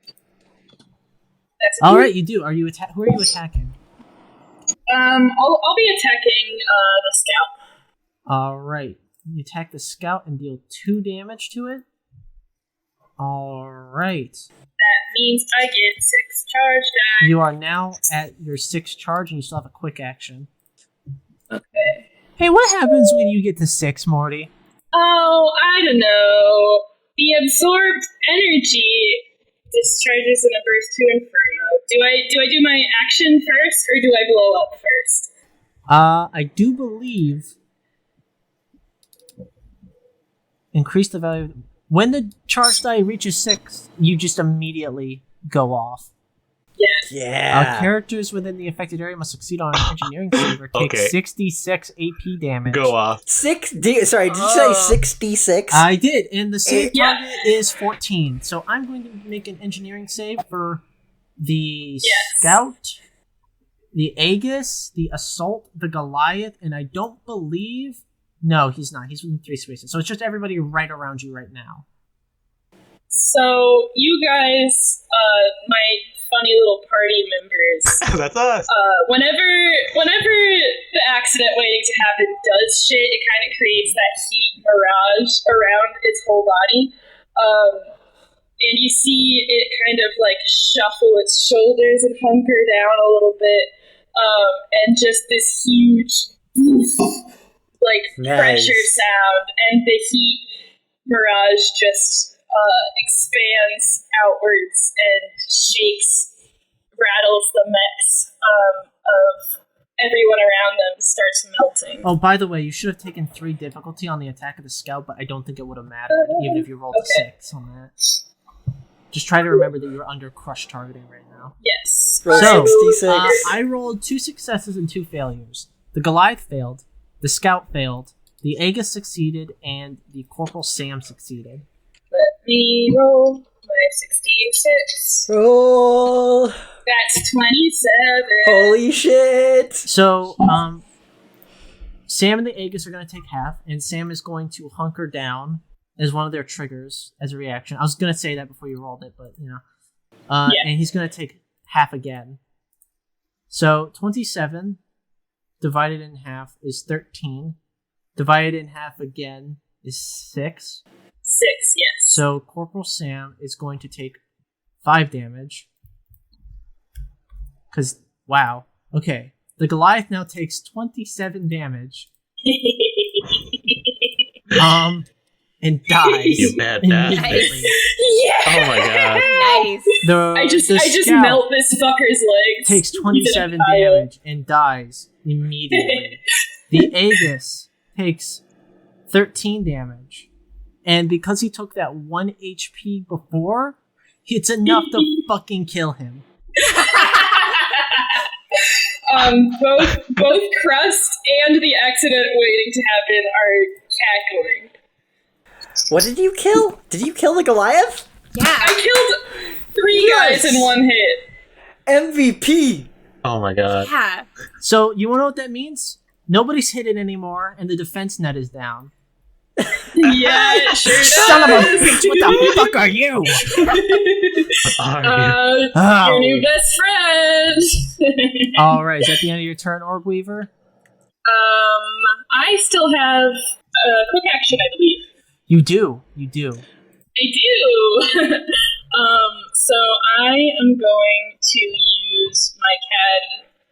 execute. All right, you do. Are you who are you attacking? I'll be attacking the scout. All right, you attack the scout and deal 2 damage to it. All right. That means I get 6 charge die. You are now at your 6 charge, and you still have a quick action. Okay. Hey, what happens when you get to 6, Morty? Oh, I don't know. The absorbed energy discharges in a burst to Inferno. Do I do my action first, or do I blow up first? I do believe increase the value. When the charge die reaches 6, you just immediately go off. Yeah. Characters within the affected area must succeed on an engineering save or take Okay. 66 AP damage. Go off. Sorry, did you say 66? I did, and the save Yeah. target is 14. So I'm going to make an engineering save for the Scout, the Aegis, the Assault, the Goliath, and I don't believe... No, he's not. He's within 3 spaces. So it's just everybody right around you right now. So, you guys, my funny little party members, That's us. whenever the accident waiting to happen does shit, it kind of creates that heat mirage around its whole body. And you see it kind of like shuffle its shoulders and hunker down a little bit. And just this huge like Nice. pressure sound, and the heat mirage just expands outwards and shakes, rattles the mechs of everyone around them, starts melting. Oh, by the way, you should have taken 3 difficulty on the attack of the Scout, but I don't think it would have mattered, even if you rolled a 6 on that. Just try to remember that you're under crush targeting right now. Yes. Roll So, 66. I rolled 2 successes and 2 failures. The Goliath failed, the Scout failed, the Aegis succeeded, and the Corporal Sam succeeded. Let me roll my 66. Roll. That's 27. Holy shit. So, Sam and the Aegis are going to take half, and Sam is going to hunker down as one of their triggers as a reaction. I was going to say that before you rolled it, but, you know. Yeah. And he's going to take half again. So, 27 divided in half is 13. Divided in half again is 6. 6, yes. So, Corporal Sam is going to take 5 damage. Because, wow. Okay. The Goliath now takes 27 damage. And dies. You bad bastard. immediately. Yeah! Oh my god. Nice. The I just Scout melt this fucker's legs. takes 27 He's an damage and dies immediately. The Aegis takes 13 damage. And because he took that 1 HP before, it's enough to fucking kill him. Both Crust and the accident waiting to happen are cackling. What did you kill? Did you kill the Goliath? Yeah. I killed 3 Yes! guys in 1 hit. MVP. Oh my god. Yeah. So, you wanna know what that means? Nobody's hit it anymore, and the defense net is down. Yeah, it sure does. Son of a bitch, what the fuck are you? Your new best friend. Alright, is that the end of your turn, Orb Weaver? I still have quick action, I believe. You do. I do. So I am going to use my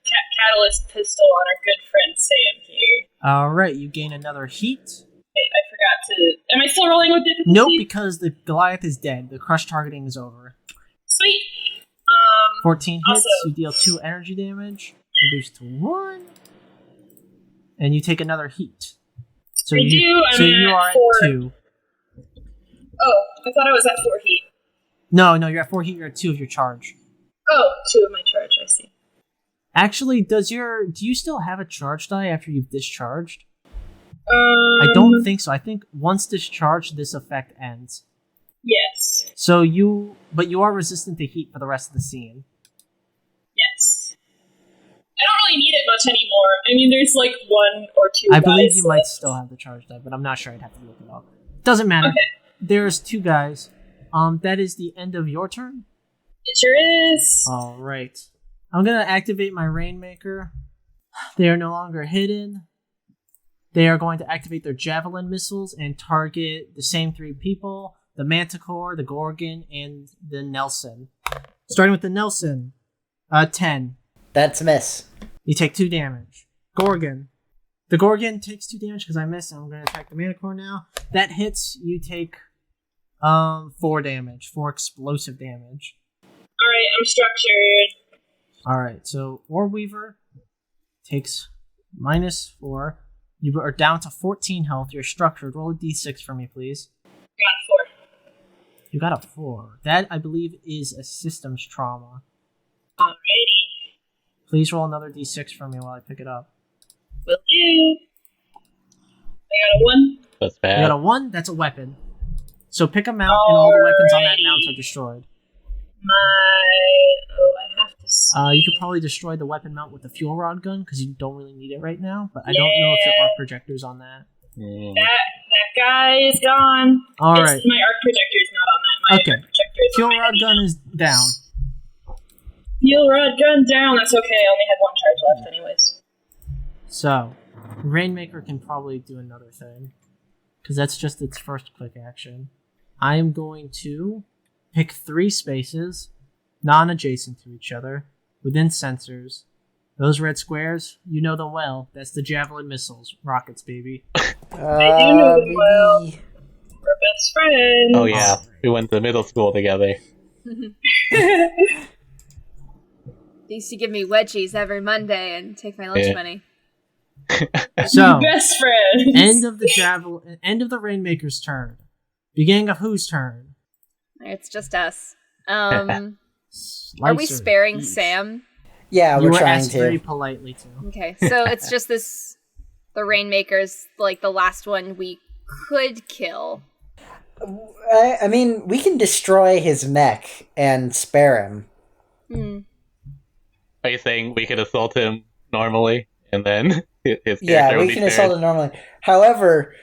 catalyst pistol on our good friend Sam here. Alright, you gain another heat. I forgot to. Am I still rolling with difficulty? Nope, because the Goliath is dead. The crush targeting is over. Sweet. 14 hits, Also- you deal 2 energy damage, reduce to 1, and you take another heat. So I you, do, I'm so you at are 4. at 2. Oh, I thought I was at 4 heat. No, you're at 4 heat, you're at 2 of your charge. Oh, 2 of my charge, I see. Actually, do you still have a charge die after you've discharged? I don't think so. I think once discharged, this effect ends. Yes. So you are resistant to heat for the rest of the scene. Yes. I don't really need it much anymore. I mean, there's like 1 or 2 I believe guys you might left. still have the charge die, but I'm not sure. I'd have to look it up. Doesn't matter. Okay. There's 2 guys. That is the end of your turn. It sure is. All right. I'm going to activate my Rainmaker. They are no longer hidden. They are going to activate their javelin missiles and target the same 3 people, the Manticore, the Gorgon, and the Nelson. Starting with the Nelson. 10. That's a miss. You take 2 damage. Gorgon. The Gorgon takes 2 damage because I missed. I'm going to attack the Manticore now. That hits. You take 4 damage. 4 explosive damage. Alright, I'm structured. Alright, so Orb Weaver takes -4. You are down to 14 health. You're structured. Roll a d6 for me, please. Got 4. You got a 4. That, I believe, is a systems trauma. Alrighty. Please roll another d6 for me while I pick it up. Will do. I got a 1. That's bad. You got a 1? That's a weapon. So pick a mount, and all the weapons on that mount are destroyed. I have to see. You could probably destroy the weapon mount with the fuel rod gun, because you don't really need it right now, but I don't know if your arc projector's on that. That guy is gone. Alright. My arc projector is not on that. My Okay. arc projector is Fuel on my rod gun is down. Fuel rod gun down. That's okay. I only had 1 charge left anyways. So, Rainmaker can probably do another thing, because that's just its first quick action. I am going to pick 3 spaces, non-adjacent to each other, within sensors. Those red squares, you know them well. That's the javelin missiles. Rockets, baby. I do know them well. We're best friends. Oh yeah, we went to middle school together. They used to give me wedgies every Monday and take my lunch money. So, best friends. End of the Rainmaker's turn. Beginning of whose turn? It's just us. Are we Slicer. sparing Yeesh. Sam? Yeah, You we're were trying asked very to. politely to. Okay, so it's just this. The Rainmaker's like the last one we could kill. I mean, we can destroy his mech and spare him. Are you saying we could assault him normally, and then his character Yeah, would we be can spared? assault him normally. However,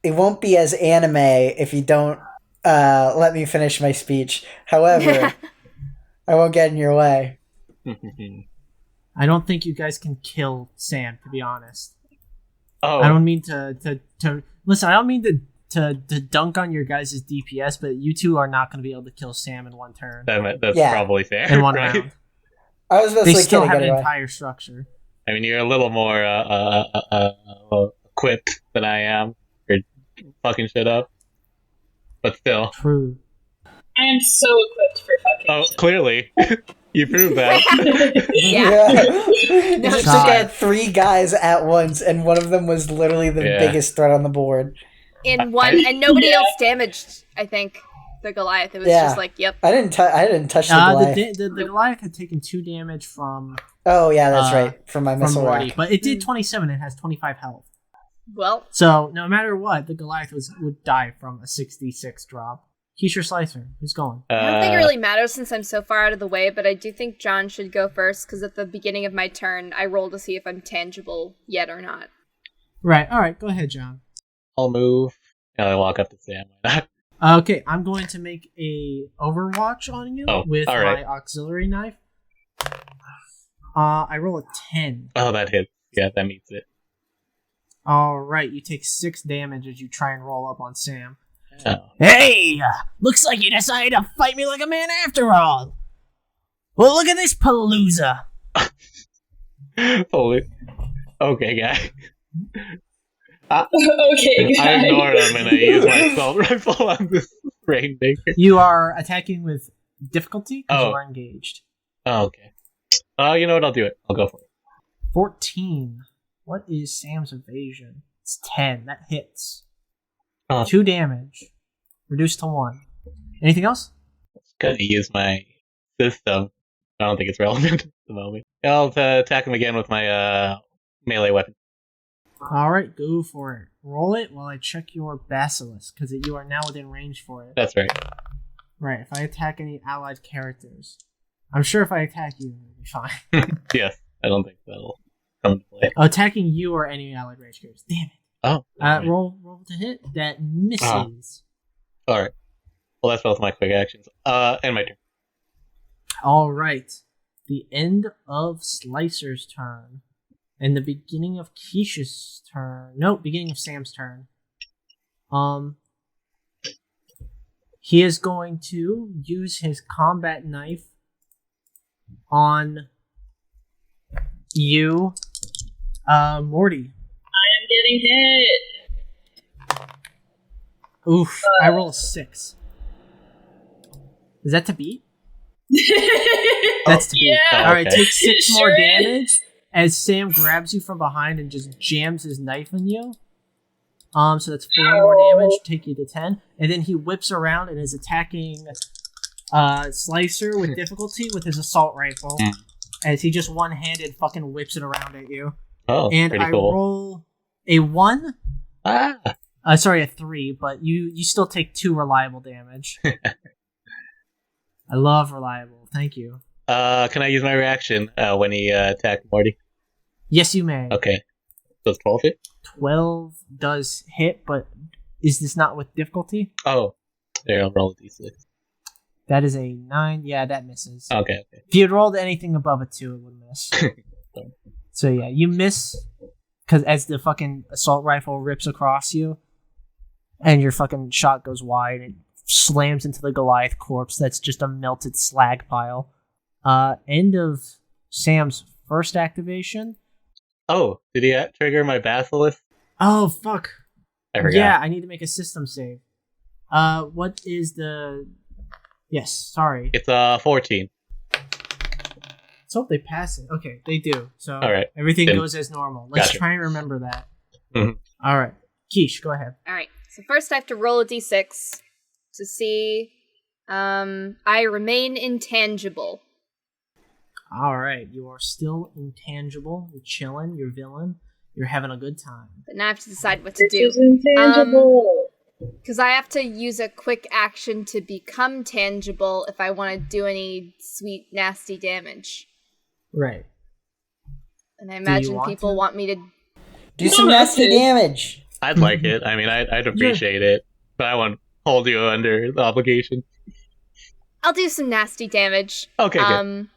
it won't be as anime if you don't let me finish my speech. However, I won't get in your way. I don't think you guys can kill Sam, to be honest. Oh, I don't mean to listen. I don't mean to dunk on your guys' DPS, but you two are not going to be able to kill Sam in one turn, that's Yeah. probably fair. in one right? round. I was They mostly still kidding have an anyway. entire structure. I mean, you're a little more equipped than I am for fucking shit up, but still. True. I am so equipped for fucking Oh, shit. clearly, you proved that. Yeah. You just God. got 3 guys at once, and one of them was literally the Yeah. biggest threat on the board. In one, and nobody Yeah. else damaged. I think the Goliath. It was Yeah. just like, yep. I didn't touch the Goliath. The Goliath had taken 2 damage from Oh yeah, that's uh, right. From my missile Morty, rock. but it did 27. It has 25 health. Well, So no matter what, the Goliath would die from a 66 drop. Keisha Slicer, who's going? I don't think it really matters since I'm so far out of the way, but I do think John should go first because at the beginning of my turn, I roll to see if I'm tangible yet or not. Right. All right. Go ahead, John. I'll move. And I walk up to Sam. Why not? Okay, I'm going to make a Overwatch on you Oh, with all right. my auxiliary knife. I roll a 10. Oh, that hits. Yeah, that meets it. All right, you take 6 damage as you try and roll up on Sam. Oh. Hey, looks like you decided to fight me like a man after all. Well, look at this palooza. Holy. Okay, guy. Okay, I ignore him and I use my assault rifle on this Rainmaker. You are attacking with difficulty because Oh. you are engaged. Oh, okay. You know what? I'll do it. I'll go for it. 14. What is Sam's evasion? It's 10. That hits. Oh. 2 damage. Reduced to 1. Anything else? Gonna use my system. I don't think it's relevant at the moment. I'll attack him again with my melee weapon. Alright, go for it. Roll it while I check your Basilisk, because you are now within range for it. That's right. Right, if I attack any allied characters. I'm sure if I attack you, it'll be fine. Yes, I don't think that'll come into play. Attacking you or any allied range characters. Damn it. Oh. Roll to hit. That misses. Alright. Well, that's both my quick actions. And my turn. All right. The end of Slicer's turn. And the beginning of Keisha's turn. No, beginning of Sam's turn. He is going to use his combat knife on you, Morty. I am getting hit. Oof, I roll a 6. Is that to beat? That's to beat. Yeah. Alright, take 6 It more sure damage as Sam grabs you from behind and just jams his knife in you. So that's 4 more damage, take you to 10. And then he whips around and is attacking Slicer with difficulty with his assault rifle. As he just one-handed fucking whips it around at you. Oh, and pretty I cool. roll a 1. Ah! Sorry, a 3, but you still take 2 reliable damage. I love reliable. Thank you. Can I use my reaction when he attacked Morty? Yes, you may. Okay. Does 12 hit? 12 does hit, but is this not with difficulty? Oh. There, I'll roll a d6. That is a 9. Yeah, that misses. Okay. If you had rolled anything above a 2, it would miss. So yeah, you miss because as the fucking assault rifle rips across you, and your fucking shot goes wide, it slams into the Goliath corpse that's just a melted slag pile. End of Sam's first activation. Oh, did he trigger my Basilisk? Oh, fuck. I forgot. Yeah, I need to make a system save. What is the... Yes, sorry. It's 14. Let's hope they pass it. Okay, they do. So All right. everything Then- goes as normal. Let's Gotcha. try and remember that. Mhm. All right. Keish, go ahead. Alright, so first I have to roll a d6 to see. I remain intangible. All right. You are still intangible. You're chilling. You're villain. You're having a good time. But now I have to decide what to This is do. intangible. Because I have to use a quick action to become tangible if I want to do any sweet, nasty damage. Right. And I imagine want people to? want me to. Do some nasty damage. I'd like it. I mean, I'd appreciate it. But I won't hold you under the obligation. I'll do some nasty damage. Okay, good.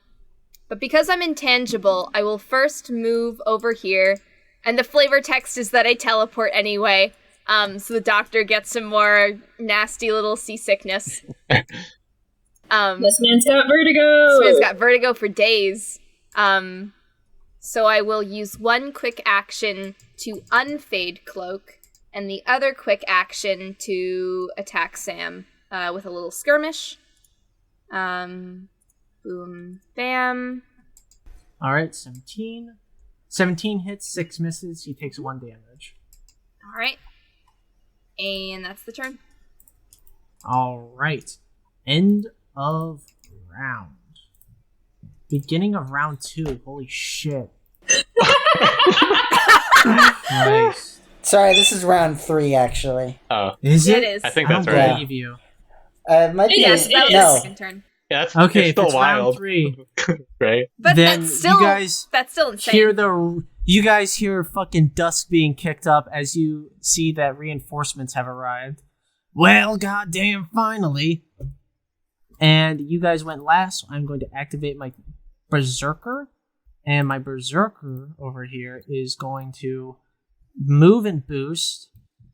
But because I'm intangible, I will first move over here. And the flavor text is that I teleport anyway. So the doctor gets some more nasty little seasickness. This man's got vertigo. This man's got vertigo for days. So I will use one quick action to unfade Cloak, and the other quick action to attack Sam with a little skirmish. Boom, bam. All right. 17. 17 hits, 6 misses. He takes 1 damage. All right. And that's the turn. All right. End of round. Beginning of round 2. Holy shit. Nice. Sorry, this is round 3, actually. Oh, Is Yeah, it? it is. I think I that's don't right. believe you. It might be. Yes, that was no. the second turn. Yeah, that's Okay, it's if still it's round wild. 3, Right? But then that's still you guys that's still insane. you guys hear fucking dust being kicked up as you see that reinforcements have arrived. Well, goddamn, finally. And you guys went last, so I'm going to activate my Berserker. And my Berserker over here is going to move and boost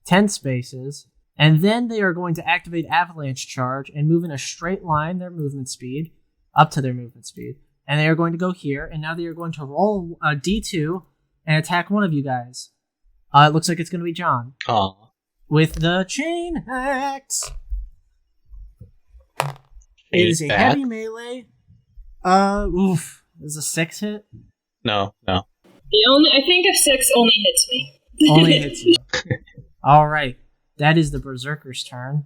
10 spaces. And then they are going to activate Avalanche Charge and move in a straight line their movement speed, up to their movement speed. And they are going to go here, and now they are going to roll a d2 and attack one of you guys. It looks like it's going to be John. Aw. With the Chain Axe. It is a Back? heavy melee. Oof. Is a 6 hit? No. I think a 6 only hits me. Only hits you. Alright. That is the Berserker's turn.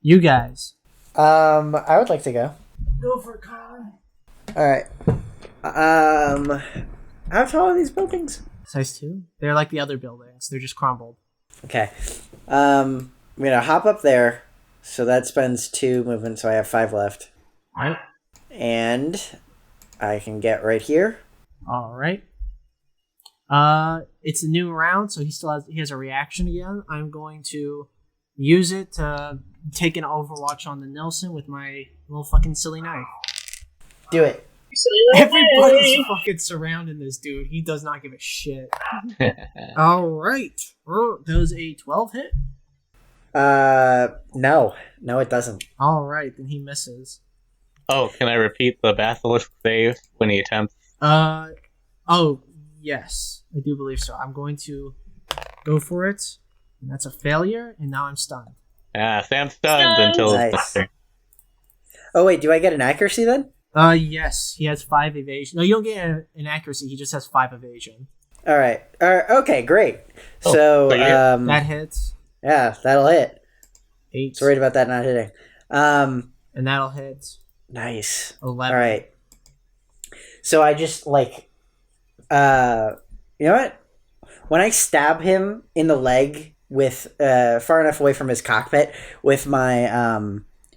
You guys. I would like to go. Go for it, Colin. Alright. How tall are these buildings? Size 2? They're like the other buildings. They're just crumbled. Okay. I'm gonna hop up there. So that spends 2 movement, so I have 5 left. Alright. And I can get right here. Alright. It's a new round, so he has a reaction again. I'm going to use it to take an Overwatch on the Nelson with my little fucking silly knife. Do it. Everybody's fucking surrounding this dude. He does not give a shit. All right. Does a 12 hit? No, it doesn't. All right, then he misses. Oh, can I repeat the basilisk save when he attempts? Oh, yes, I do believe so. I'm going to go for it. And that's a failure, and now I'm stunned. Yeah, Sam's stunned until his Nice. turn. Oh wait, do I get an accuracy then? Yes, he has 5 evasion. No, you don't get an accuracy. He just has 5 evasion. All right. Okay, great. Oh, So, so you- That hits. yeah, that'll hit. 8. Just worried about that not hitting. And that'll hit Nice. 11. All right. So I just like, you know what? When I stab him in the leg with far enough away from his cockpit with my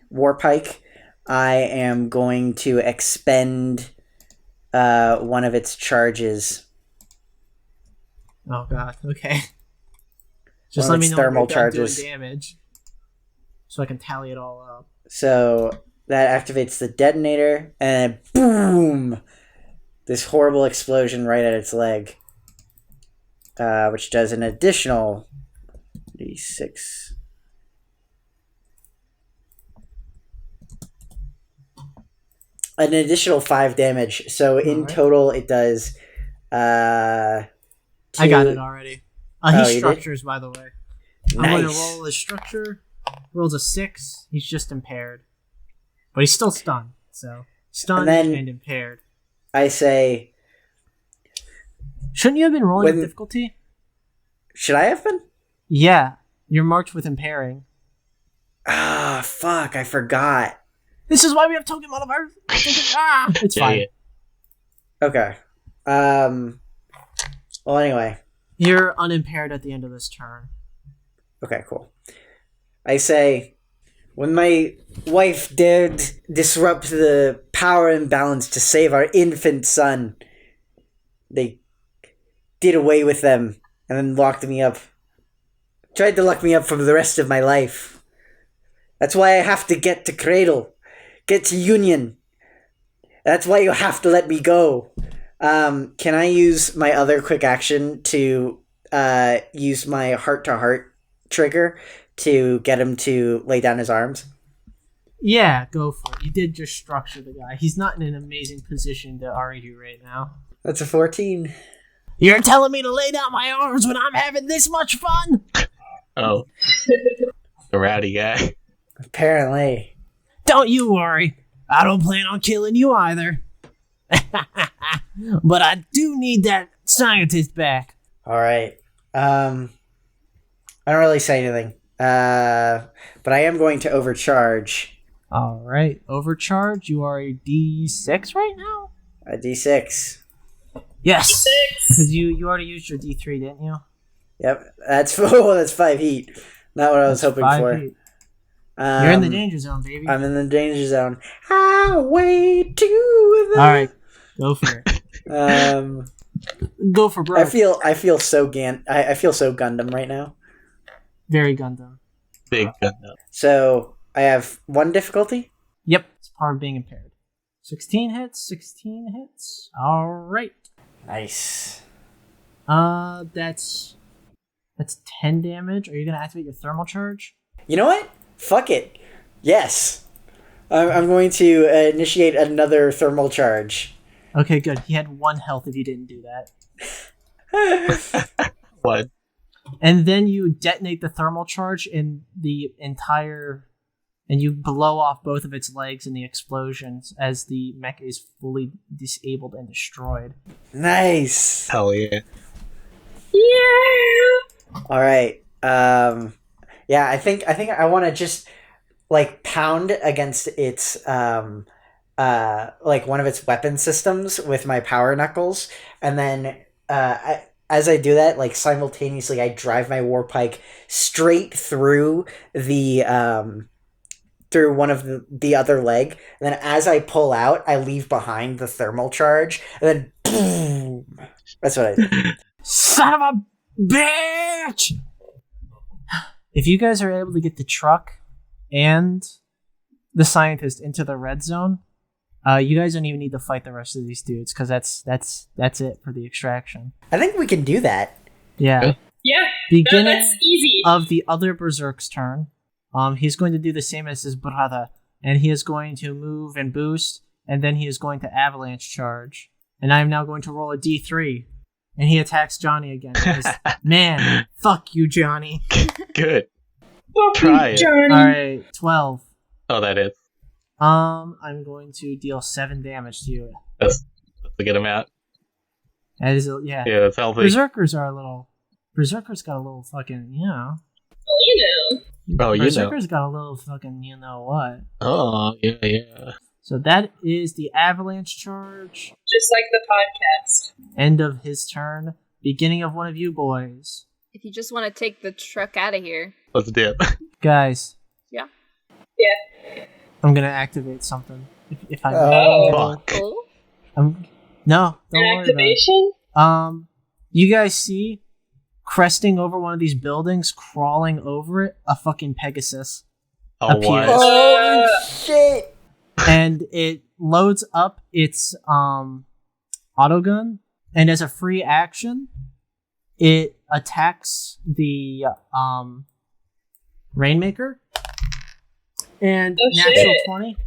war pike, I am going to expend one of its charges. Oh god. Okay. Just One let of me its know thermal when you're done doing charges. damage, so I can tally it all up. So that activates the detonator, and boom! This horrible explosion right at its leg, which does an additional d6. An additional 5 damage. So in Alright. total, it does. I got it already. Oh, you He did? structures, by the way. I'm going to Nice. roll his structure. Rolls a 6. He's just impaired, but he's still stunned. So stunned And then- and impaired. I say, Shouldn't you have been rolling When- with difficulty? should I have been? Yeah, you're marked with impairing. Ah, fuck! I forgot. This is why we have token modifiers. It's fine. Yeah. Okay. Well, anyway. You're unimpaired at the end of this turn. Okay, cool. I say, when my wife dared disrupt the power imbalance to save our infant son, they did away with them and then locked me up. Tried to lock me up for the rest of my life. That's why I have to get to Cradle. Get to Union. That's why you have to let me go. Can I use my other quick action to use my heart-to-heart trigger to get him to lay down his arms? Yeah, go for it. You did just structure the guy. He's not in an amazing position to RE you right now. That's a 14. You're telling me to lay down my arms when I'm having this much fun? Oh. The rowdy guy. Apparently. Don't you worry. I don't plan on killing you either. But I do need that scientist back. Alright. I don't really say anything. But I am going to overcharge All right, overcharge. You are a D6 right now. a d6. Yes, because you already used your D3, didn't you? Yep. That's 5 heat. Not what I was hoping 5 for. feet. You're in the Um, danger zone, baby. I'm in the danger zone. Highway to the... All right, go for it. Go for broke. I feel so I feel so Gundam right now. Very Gundam. Big gun up. So I have 1 difficulty. Yep, it's part of being impaired. 16 hits. 16 hits. All right. Nice. That's 10 damage. Are you gonna activate your thermal charge? You know what? Fuck it. Yes. I'm going to initiate another thermal charge. Okay, good. He had 1 health if you didn't do that. What? And then you detonate the thermal charge in the entire, and you blow off both of its legs in the explosions as the mech is fully disabled and destroyed. Nice. Hell yeah. All right. Yeah, I think I want to just like pound against its like one of its weapon systems with my power knuckles, and then as I do that, like simultaneously, I drive my war pike straight through the through one of the other leg, and then as I pull out, I leave behind the thermal charge, and then boom. That's what I do. Son of a bitch! If you guys are able to get the truck and the scientist into the red zone, You guys don't even need to fight the rest of these dudes because that's it for the extraction. I think we can do that. Yeah. Yeah. Beginning That's easy. of the other berserk's turn, he's going to do the same as his brother, and he is going to move and boost, and then he is going to avalanche charge. And I am now going to roll a d3, and he attacks Johnny again. Because, man, fuck you, Johnny. Good. Fuck Try you, it. Johnny. All right, 12. Oh, that is. I'm going to deal 7 damage to you. That's a good amount. That is, yeah. Yeah, that's healthy. Berserkers got a little fucking, you know. Well, you know. Oh, you know. Berserkers got a little fucking, you know what. Oh, yeah. So that is the avalanche charge. Just like the podcast. End of his turn. Beginning of one of you boys. If you just want to take the truck out of here. Let's dip. Guys. Yeah. Yeah. I'm gonna activate something. If I Oh. Fuck. Oh. No, don't An worry activation? about it. You guys see cresting over one of these buildings, crawling over it, a fucking Pegasus. Oh, Appears. what? Holy shit! And it loads up its autogun, and as a free action, it attacks the Rainmaker. And Oh, natural shit. 20.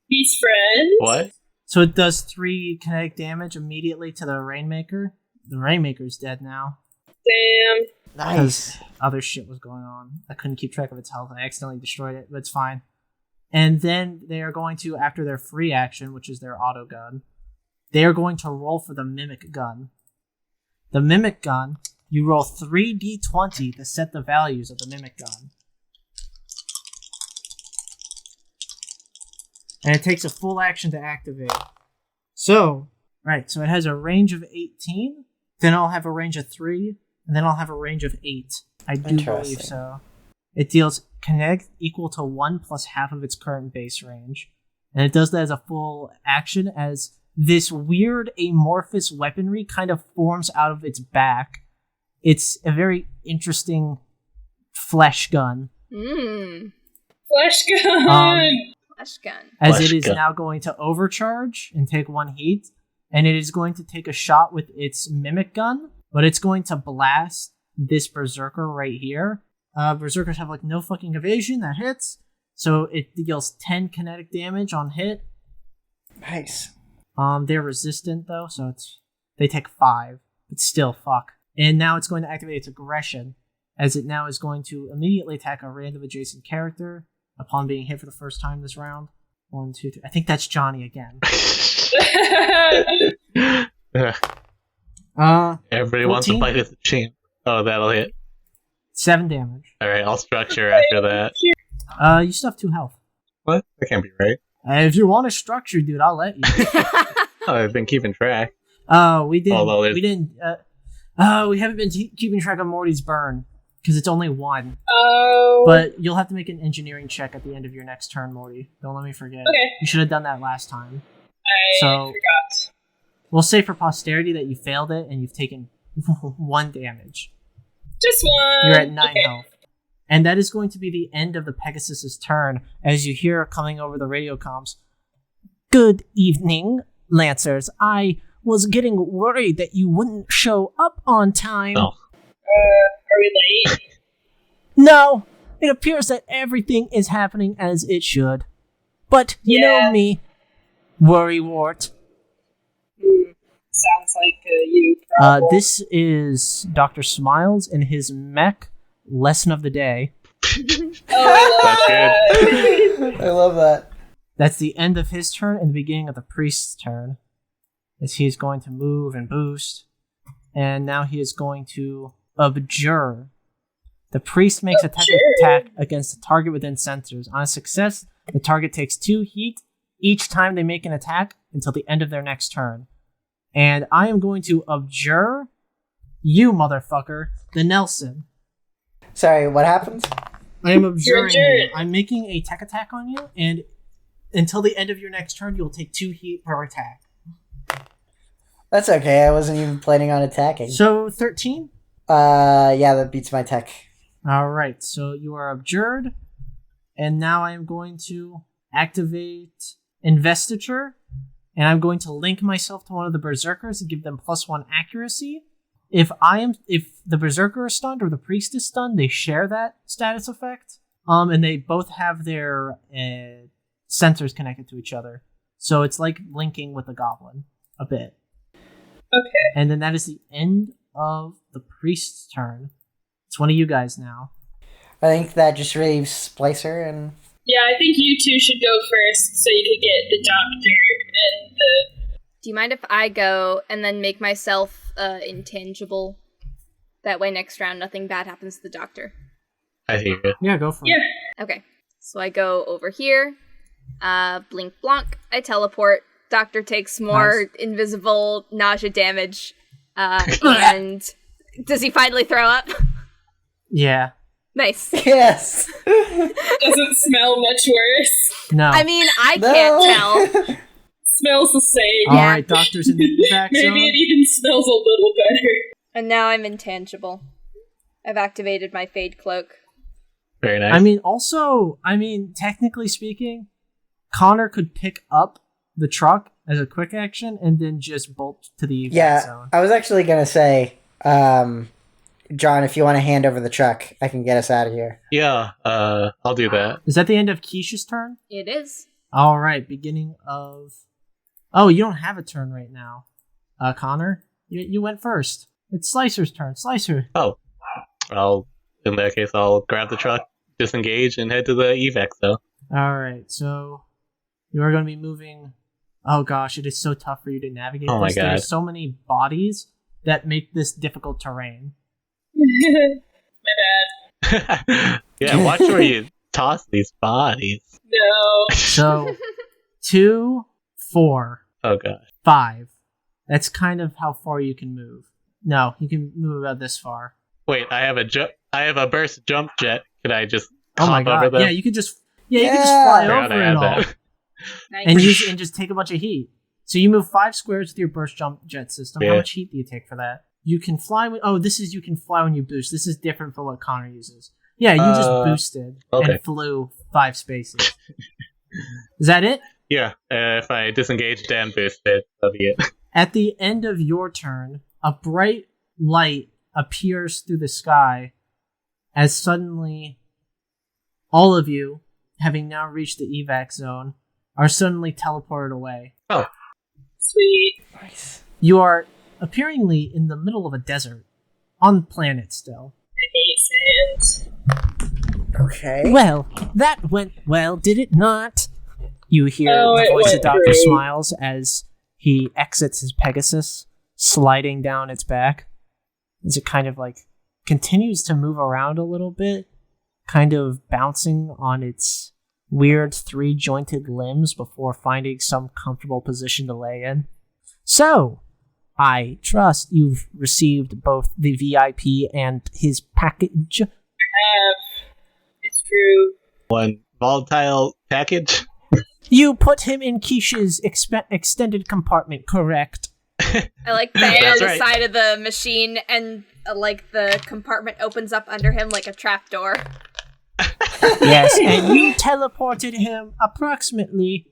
He's friends? What? So it does 3 kinetic damage immediately to the Rainmaker. The Rainmaker's dead now. Damn. Because other shit was going on. I couldn't keep track of its health. I accidentally destroyed it, but it's fine. And then they are going to, after their free action, which is their auto gun, they are going to roll for the Mimic Gun. The Mimic Gun, you roll 3d20 to set the values of the Mimic Gun. And it takes a full action to activate. So it has a range of 18, then I'll have a range of 3, and then I'll have a range of 8. I do believe Interesting. so. It deals kinetic equal to 1 plus half of its current base range. And it does that as a full action as this weird amorphous weaponry kind of forms out of its back. It's a very interesting flesh gun. Flesh gun! Flash gun. As Flesh it is gun. now going to overcharge and take 1 heat, and it is going to take a shot with its mimic gun, but it's going to blast this berserker right here. Berserkers have no fucking evasion that hits, so it deals 10 kinetic damage on hit. Nice. They're resistant though, so they take 5, but still fuck. And now it's going to activate its aggression, as it now is going to immediately attack a random adjacent character upon being hit for the first time this round. 1, 2, 3. I think that's Johnny again. Everybody wants to 14? fight as a champ. Oh, that'll hit. 7 damage. Alright, I'll structure after that. You still have 2 health. What? That can't be right. If you want a structure, dude, I'll let you. Oh, I've been keeping track. We didn't. Although it- We didn't. We haven't been keeping track of Morty's burn because it's only 1. Oh. But you'll have to make an engineering check at the end of your next turn, Morty. Don't let me forget. Okay. You should have done that last time. I So- forgot. We'll say for posterity that you failed it and you've taken 1 damage. Just one. You're at 9 Okay. health. And that is going to be the end of the Pegasus's turn, as you hear coming over the radio comms. Good evening, Lancers. I was getting worried that you wouldn't show up on time. Oh. Are we late? No, it appears that everything is happening as it should. But you Yeah. know me, worrywart. Sounds like you problem. This is Dr. Smiles and his mech lesson of the day. Oh, I That's love that. I love that. That's the end of his turn and the beginning of the priest's turn. As he's going to move and boost. And now he is going to abjure. The priest makes a attack against the target within sensors. On a success, the target takes 2 heat each time they make an attack until the end of their next turn. And I am going to abjure you, motherfucker, the Nelson. Sorry, what happens? I am abjuring you. abjured. I'm making a tech attack on you, and until the end of your next turn, you'll take 2 heat per attack. That's okay. I wasn't even planning on attacking. So, 13? Yeah, that beats my tech. Alright, so you are abjured, and now I am going to activate Investiture, and I'm going to link myself to one of the berserkers and give them +1 accuracy. If the berserker is stunned or the priest is stunned, they share that status effect. And they both have their sensors connected to each other. So it's like linking with a goblin a bit. Okay. And then that is the end of the priest's turn. It's one of you guys now. I think that just relieves Splicer and... Yeah, I think you two should go first so you could get the doctor and the... Do you mind if I go and then make myself intangible? That way next round nothing bad happens to the doctor. I hear you. Yeah, go for it. Okay. So I go over here. Blink blonk. I teleport. Doctor takes more invisible nausea damage. And does he finally throw up? Yeah. Nice. Yes! Doesn't smell much worse. No. I mean, I can't tell. Smells the same. All right, doctor's in the evac Maybe zone. it even smells a little better. And now I'm intangible. I've activated my Fade Cloak. Very nice. I mean, technically speaking, Connor could pick up the truck as a quick action and then just bolt to the evac zone. I was actually going to say, John, if you want to hand over the truck, I can get us out of here. Yeah, I'll do that. Is that the end of Keisha's turn? It is. All right, beginning of... Oh, you don't have a turn right now. Connor, you went first. It's Slicer's turn. Slicer. Oh, in that case, I'll grab the truck, disengage, and head to the evac zone. All right, so you are going to be moving... Oh gosh, it is so tough for you to navigate Oh my this. God. There's so many bodies that make this difficult terrain. My bad. Yeah, watch where you toss these bodies. No. So, 2, 4, Oh god. 5. That's kind of how far you can move. No, you can move about this far. Wait, I have a burst jump jet. Could I just Oh my hop over god! them? Yeah, you could just fly Forgot over I it had all, that. Nice. and just take a bunch of heat. So you move 5 squares with your burst jump jet system. How Yeah. much heat do you take for that? You can fly. You can fly when you boost. This is different from what Connor uses. Yeah, you just boosted okay. and flew 5 spaces. Is that it? Yeah, if I disengaged and boosted, that'll be it. At the end of your turn, a bright light appears through the sky as suddenly all of you, having now reached the evac zone, are suddenly teleported away. Oh. Sweet. Nice. You are appearingly in the middle of a desert, on planet still. I hate sand. Okay. Well, that went well, did it not? You hear Oh, the it voice of went Dr. great. Smiles as he exits his Pegasus, sliding down its back. As it kind of continues to move around a little bit, kind of bouncing on its weird 3-jointed limbs before finding some comfortable position to lay in. So, I trust you've received both the VIP and his package. I have. It's true. One volatile package. You put him in Keisha's extended compartment, correct? I like the air That's the right. side of the machine, and the compartment opens up under him like a trapdoor. Yes, and you teleported him approximately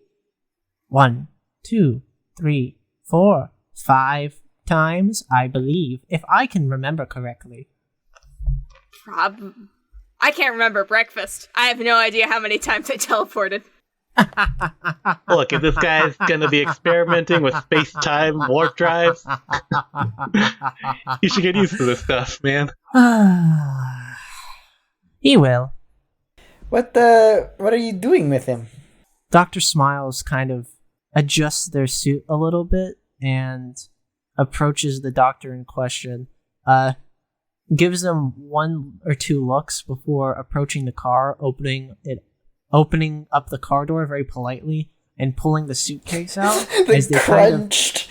1, 2, 3, 4, 5 times, I believe, if I can remember correctly. I can't remember breakfast. I have no idea how many times I teleported. Look, if this guy's gonna be experimenting with space-time warp drives, you should get used to this stuff, man. He will. What are you doing with him? Dr. Smiles kind of adjusts their suit a little bit and approaches the doctor in question. Gives them 1 or 2 looks before approaching the car, opening up the car door very politely and pulling the suitcase out. The crunched,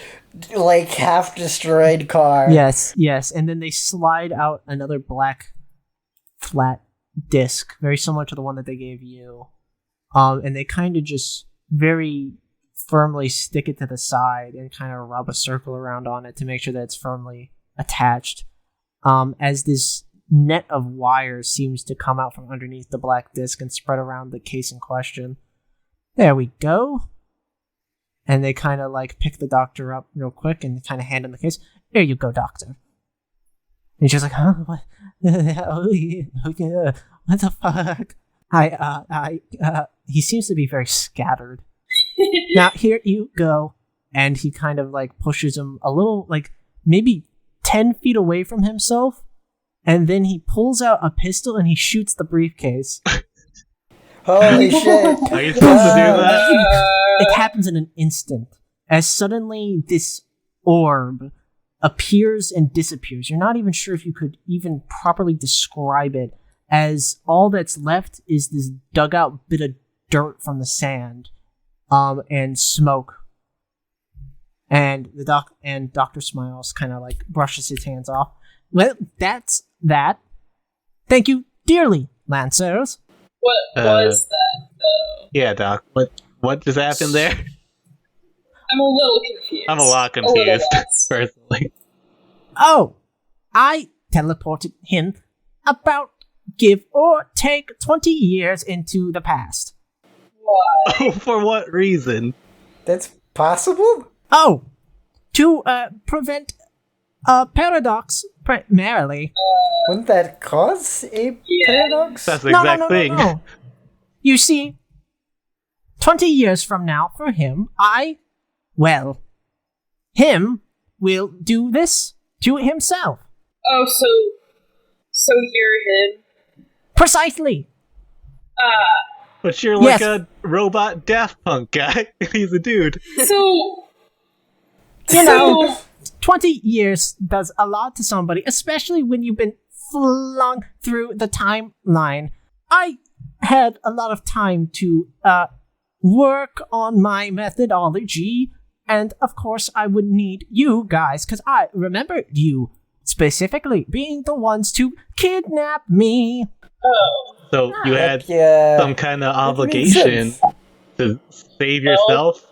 half destroyed car. Yes, and then they slide out another black flat disc, very similar to the one that they gave you. And they kind of just very firmly stick it to the side and kind of rub a circle around on it to make sure that it's firmly attached. As this net of wires seems to come out from underneath the black disc and spread around the case in question. There we go. And they kind of like pick the doctor up real quick and kind of hand him the case. Here you go, doctor. And she's like, huh? What? What the fuck? He seems to be very scattered. Now, here you go. And he kind of like pushes him a little, like maybe 10 feet away from himself. And then he pulls out a pistol and he shoots the briefcase. Holy shit. Are you supposed to do that? It happens in an instant. As suddenly this orb appears and disappears. You're not even sure if you could even properly describe it, as all that's left is this dug out bit of dirt from the sand, and smoke. And Dr. Smiles kind of like brushes his hands off. Well, that's that. Thank you dearly, Lancers. What was that, though? Yeah, Doc. What just happened there? I'm a little confused. I'm a lot confused, personally. Oh, I teleported him about, give or take, 20 years into the past. Why? Oh, for what reason? That's possible? Oh, to prevent a paradox primarily. Wouldn't that cause a paradox? That's the exact thing. No. You see, 20 years from now for him, him will do this to himself. Oh, so you're him? Precisely. But you're like a robot Daft Punk guy. He's a dude. So... You know, 20 years does a lot to somebody, especially when you've been flung through the timeline. I had a lot of time to work on my methodology, and of course I would need you guys, because I remember you specifically being the ones to kidnap me. Oh. So you had some kind of obligation to save yourself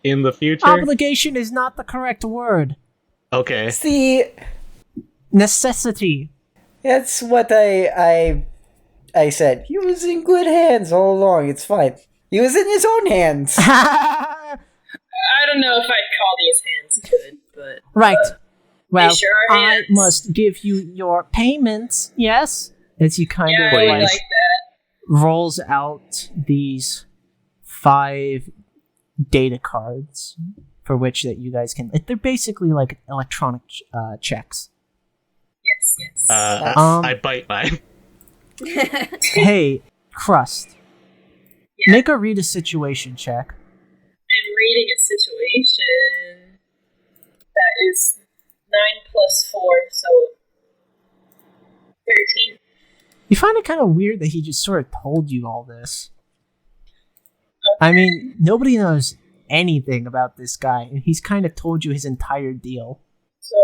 in the future? Obligation is not the correct word. Okay. See, necessity. That's what I said. He was in good hands all along. It's fine. He was in his own hands. I don't know if I'd call these hands good, but... Right. Well, they sure are I hands. must give you your payments, yes? As he kind of I like that. rolls out these 5 data cards for which that you guys can... They're basically like electronic checks. Yes. I bite mine. Hey, Crust. Yeah. Make a read a situation check. I'm reading a situation that is 9 plus 4, so 13. You find it kind of weird that he just sort of told you all this. I mean, nobody knows anything about this guy, and he's kind of told you his entire deal. So,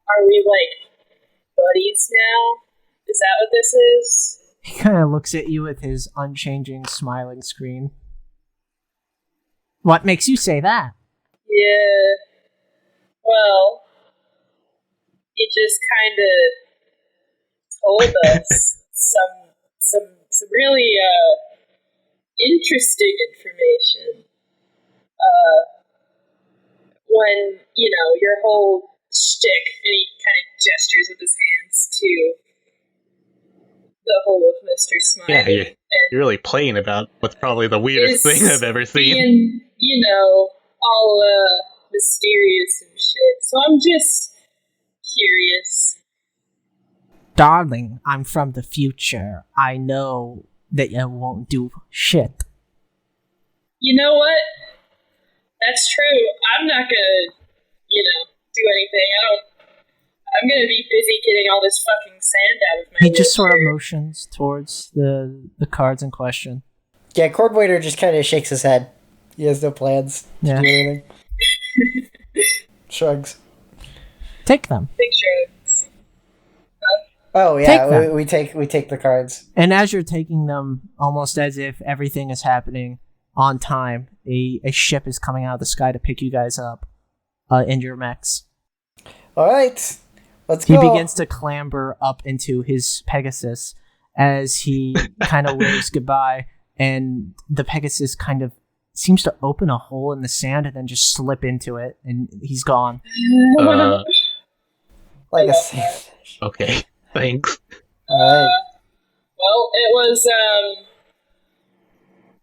are we like buddies now? Is that what this is? He kind of looks at you with his unchanging, smiling screen. What makes you say that? Yeah. Well, you just kind of told us some really interesting information. When, you know, your whole shtick, and he kind of gestures with his hands to the whole of Mr. Smiley. Yeah, you're really playing about what's probably the weirdest thing I've ever seen. Being, you know, all mysterious and shit. So I'm just curious. Darling, I'm from the future. I know that you won't do shit. You know what? That's true. I'm not gonna, you know, do anything. I'm gonna be busy getting all this fucking sand out of my He just sort of wheelchair. motions towards the cards in question. Yeah, Cordwaiter just kind of shakes his head. He has no plans to Yeah. do anything. Shrugs. Take them. Big shrugs. Oh Take yeah, them. we take the cards. And as you're taking them, almost as if everything is happening on time, a ship is coming out of the sky to pick you guys up in your mechs. All right, let's He go. begins to clamber up into his Pegasus as he kind of waves goodbye, and the Pegasus kind of seems to open a hole in the sand and then just slip into it, and he's gone. Like a sandwich. Okay, thanks. Alright. Well, it was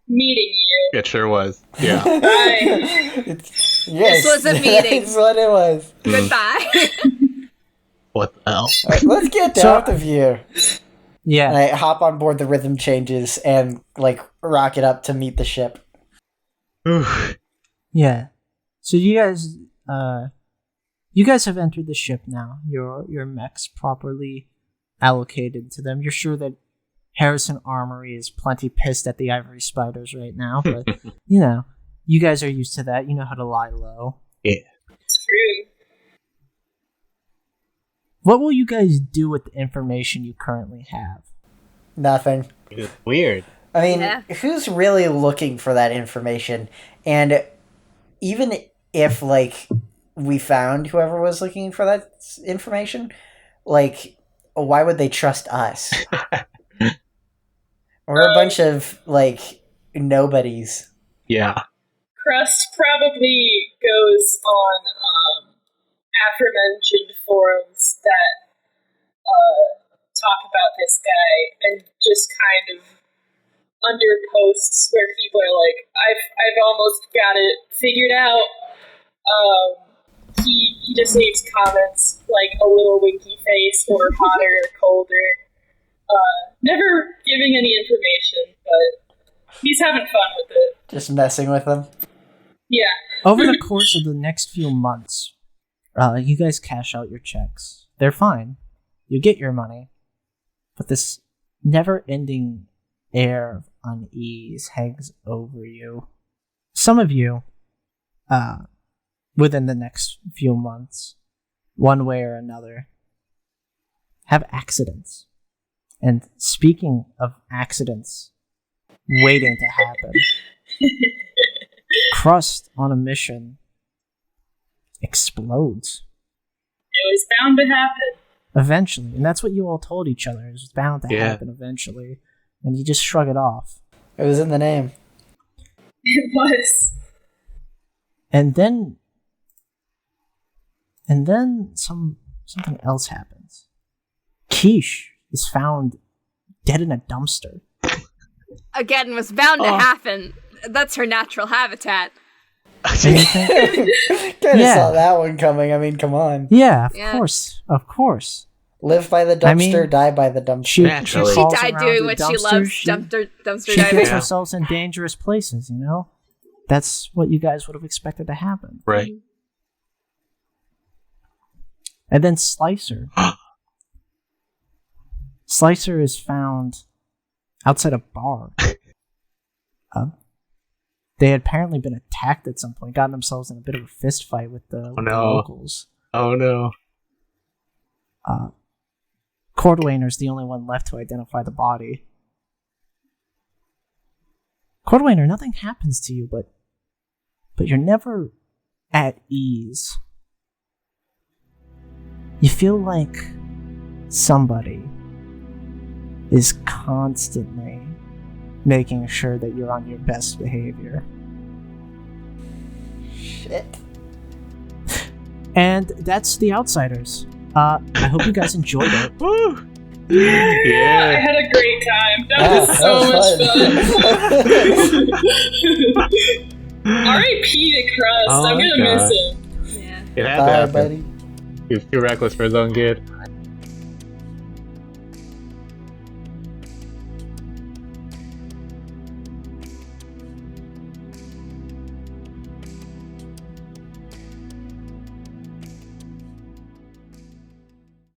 meeting you. It sure was. Yeah. Bye. Yes, This was a meeting. That's what it was. Goodbye. What the hell? Alright, let's get out of here. Yeah. And I hop on board the rhythm changes and like rocket up to meet the ship. Yeah. So you guys have entered the ship now. Your mech's properly allocated to them. You're sure that Harrison Armory is plenty pissed at the Ivory Spiders right now, but you guys are used to that. You know how to lie low. Yeah. It's true. What will you guys do with the information you currently have? Nothing. It's weird. I mean, who's really looking for that information? And even if, like, we found whoever was looking for that information, like, why would they trust us? We're a bunch of, like, nobodies. Yeah. Crust probably goes on aforementioned forums that talk about this guy and just kind of under posts where people are like, I've almost got it figured out. He just leaves comments like a little winky face or hotter or colder. Never giving any information, but he's having fun with it. Just messing with them. Yeah. Over the course of the next few months, you guys cash out your checks. They're fine. You get your money. But this never-ending air of unease hangs over you. Some of you, within the next few months, one way or another, have accidents. And speaking of accidents waiting to happen, Crust on a mission explodes. It was bound to happen. Eventually. And that's what you all told each other. It was bound to happen eventually. And you just shrug it off. It was in the name. It was. And then something else happens. Quiche is found dead in a dumpster. Again, was bound to happen. That's her natural habitat. Kind of saw that one coming. I mean, come on. Yeah, of course. Live by the dumpster, die by the dumpster. She falls died around doing the what dumpster, she loves, she dumpster gets diving. herself in dangerous places, you know? That's what you guys would have expected to happen. Right. And then Slicer. Slicer is found outside a bar. They had apparently been attacked at some point, gotten themselves in a bit of a fist fight with the locals. Oh no. Cordwainer's the only one left to identify the body. Cordwainer, nothing happens to you, but you're never at ease. You feel like somebody is constantly making sure that you're on your best behavior. Shit. And that's The Outsiders. I hope you guys enjoyed it. Woo! I Yeah. had a great time. That was so much fun. R.I.P. to Crust. Oh I'm my gonna miss God. him. Yeah. It had to Bye, happen. buddy. He was too reckless for his own good.